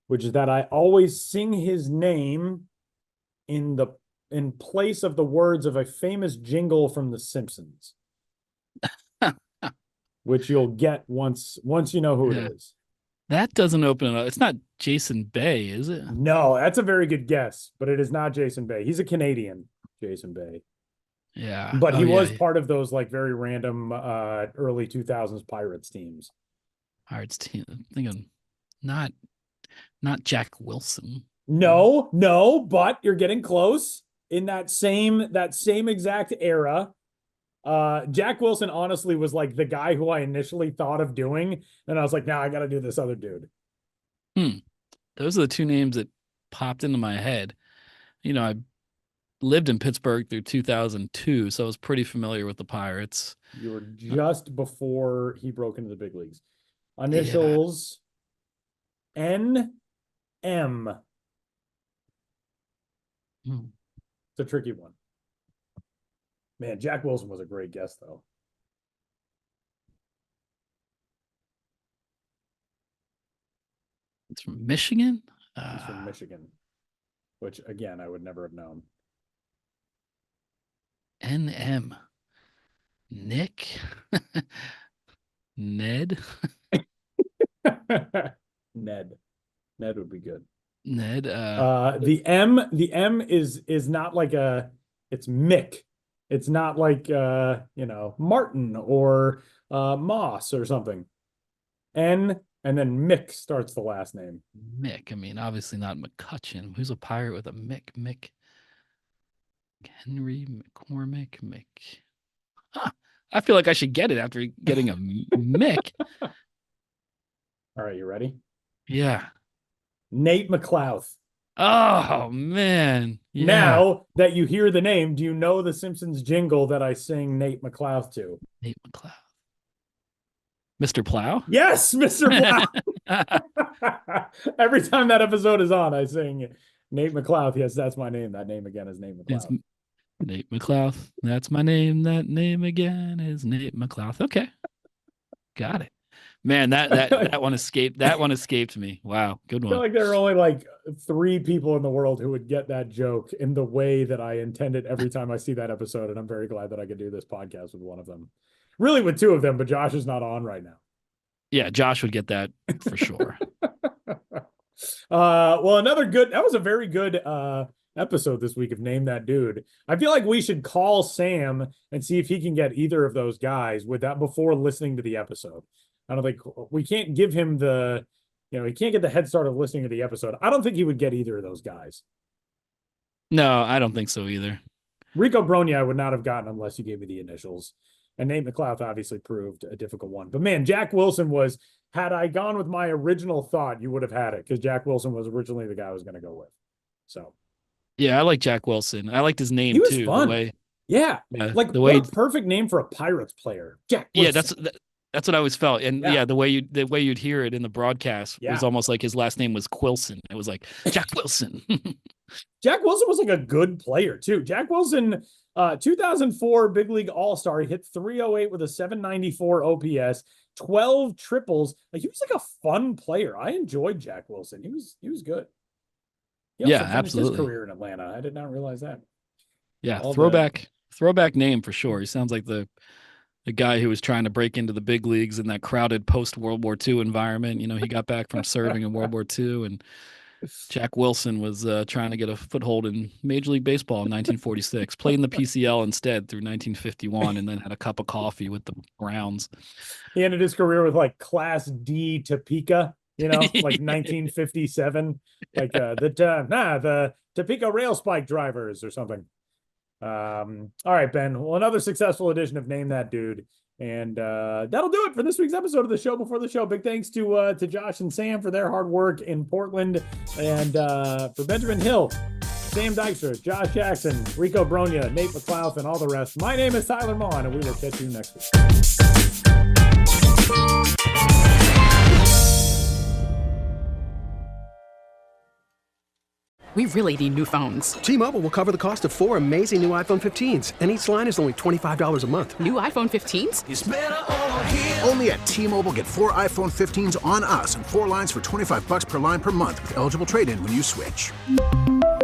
which is that I always sing his name in place of the words of a famous jingle from The Simpsons, which you'll get once you know who it is. That doesn't open it up. It's not Jason Bay, is it? No, that's a very good guess, but it is not Jason Bay. He's a Canadian, Jason Bay. Yeah. But he was part of those like very random early 2000s Pirates teams. Pirates team. I'm thinking not Jack Wilson. No, but you're getting close. In that same exact era, Jack Wilson honestly was like the guy who I initially thought of doing, and I was like, I got to do this other dude. Those are the two names that popped into my head. You know, I lived in Pittsburgh through 2002, so I was pretty familiar with the Pirates. You were just before he broke into the big leagues. Initials N.M. It's a tricky one. Man, Jack Wilson was a great guess, though. It's from Michigan? He's from Michigan, which, again, I would never have known. N.M. Nick? Ned? Ned would be good. Ned. The M is not like it's Mick. It's not like Martin or Moss or something. N and then Mick starts the last name. Mick. I mean, obviously not McCutcheon. Who's a pirate with a Mick? Mick. Henry McCormick. Mick. Huh. I feel like I should get it after getting a Mick. All right, you ready? Yeah. Nate McLouth. Oh, man. Yeah. Now that you hear the name, do you know the Simpsons jingle that I sing Nate McLouth to? Nate McLouth. Mr. Plow? Yes, Mr. Plow. Every time that episode is on, I sing Nate McLouth. Yes, that's my name. That name again is Nate McLouth. It's Nate McLouth. That's my name. That name again is Nate McLouth. Okay. Got it. Man, that one escaped. That one escaped me. Wow, good one. I feel like there are only like 3 people in the world who would get that joke in the way that I intended every time I see that episode, and I'm very glad that I could do this podcast with one of them. Really, with 2 of them, but Josh is not on right now. Yeah, Josh would get that for sure. Well, that was a very good episode this week of Name That Dude. I feel like we should call Sam and see if he can get either of those guys with that before listening to the episode. I don't think we can't give him he can't get the head start of listening to the episode. I don't think he would get either of those guys. No, I don't think so either. Rico Bronya I would not have gotten unless you gave me the initials. And Nate McLouth obviously proved a difficult one. But man, Jack Wilson had I gone with my original thought, you would have had it because Jack Wilson was originally the guy I was going to go with. So. Yeah, I like Jack Wilson. I liked his name he was too. Fun. The way, like the way perfect name for a Pirates player. Jack Wilson. Yeah, that's what I always felt. And the way you'd hear it in the broadcast was almost like his last name was Quilson. It was like Jack Wilson. Jack Wilson was like a good player too. Jack Wilson, 2004 Big League All-Star. He hit .308 with a .794 OPS, 12 triples. Like he was like a fun player. I enjoyed Jack Wilson. He was good. He also finished absolutely. his career in Atlanta. I did not realize that. Yeah, throwback name for sure. He sounds like the guy who was trying to break into the big leagues in that crowded post-World War II environment. You know, he got back from serving in World War II, and Jack Wilson was trying to get a foothold in Major League Baseball in 1946, played in the PCL instead through 1951, and then had a cup of coffee with the Browns. He ended his career with like Class D Topeka, like 1957, like the Topeka rail spike drivers or something. All right, Ben. Well, another successful edition of Name That Dude. And that'll do it for this week's episode of the Show Before the Show. Big thanks to Josh and Sam for their hard work in Portland, and for Benjamin Hill Sam Dykstra, Josh Jackson, Rico Bronya, Nate McLeod, and all the rest. My name is Tyler Maughan, and we will catch you next week. We really need new phones. T-Mobile will cover the cost of 4 amazing new iPhone 15s, and each line is only $25 a month. New iPhone 15s? It's better over here. Only at T-Mobile, get 4 iPhone 15s on us and 4 lines for $25 per line per month with eligible trade-in when you switch.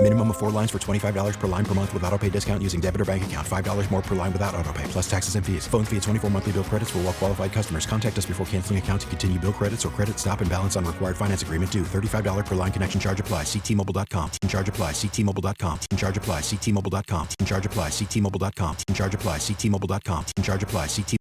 Minimum of 4 lines for $25 per line per month with autopay discount using debit or bank account. $5 more per line without autopay, plus taxes and fees. Phone fee at 24 monthly bill credits for well-qualified customers. Contact us before canceling account to continue bill credits or credit stop and balance on required finance agreement due. $35 per line connection charge applies. See T-Mobile.com. Charge applies. See T-Mobile.com. Charge applies. See T-Mobile.com. Charge applies. See T-Mobile.com. Charge applies. See T-Mobile.com. Charge applies. See T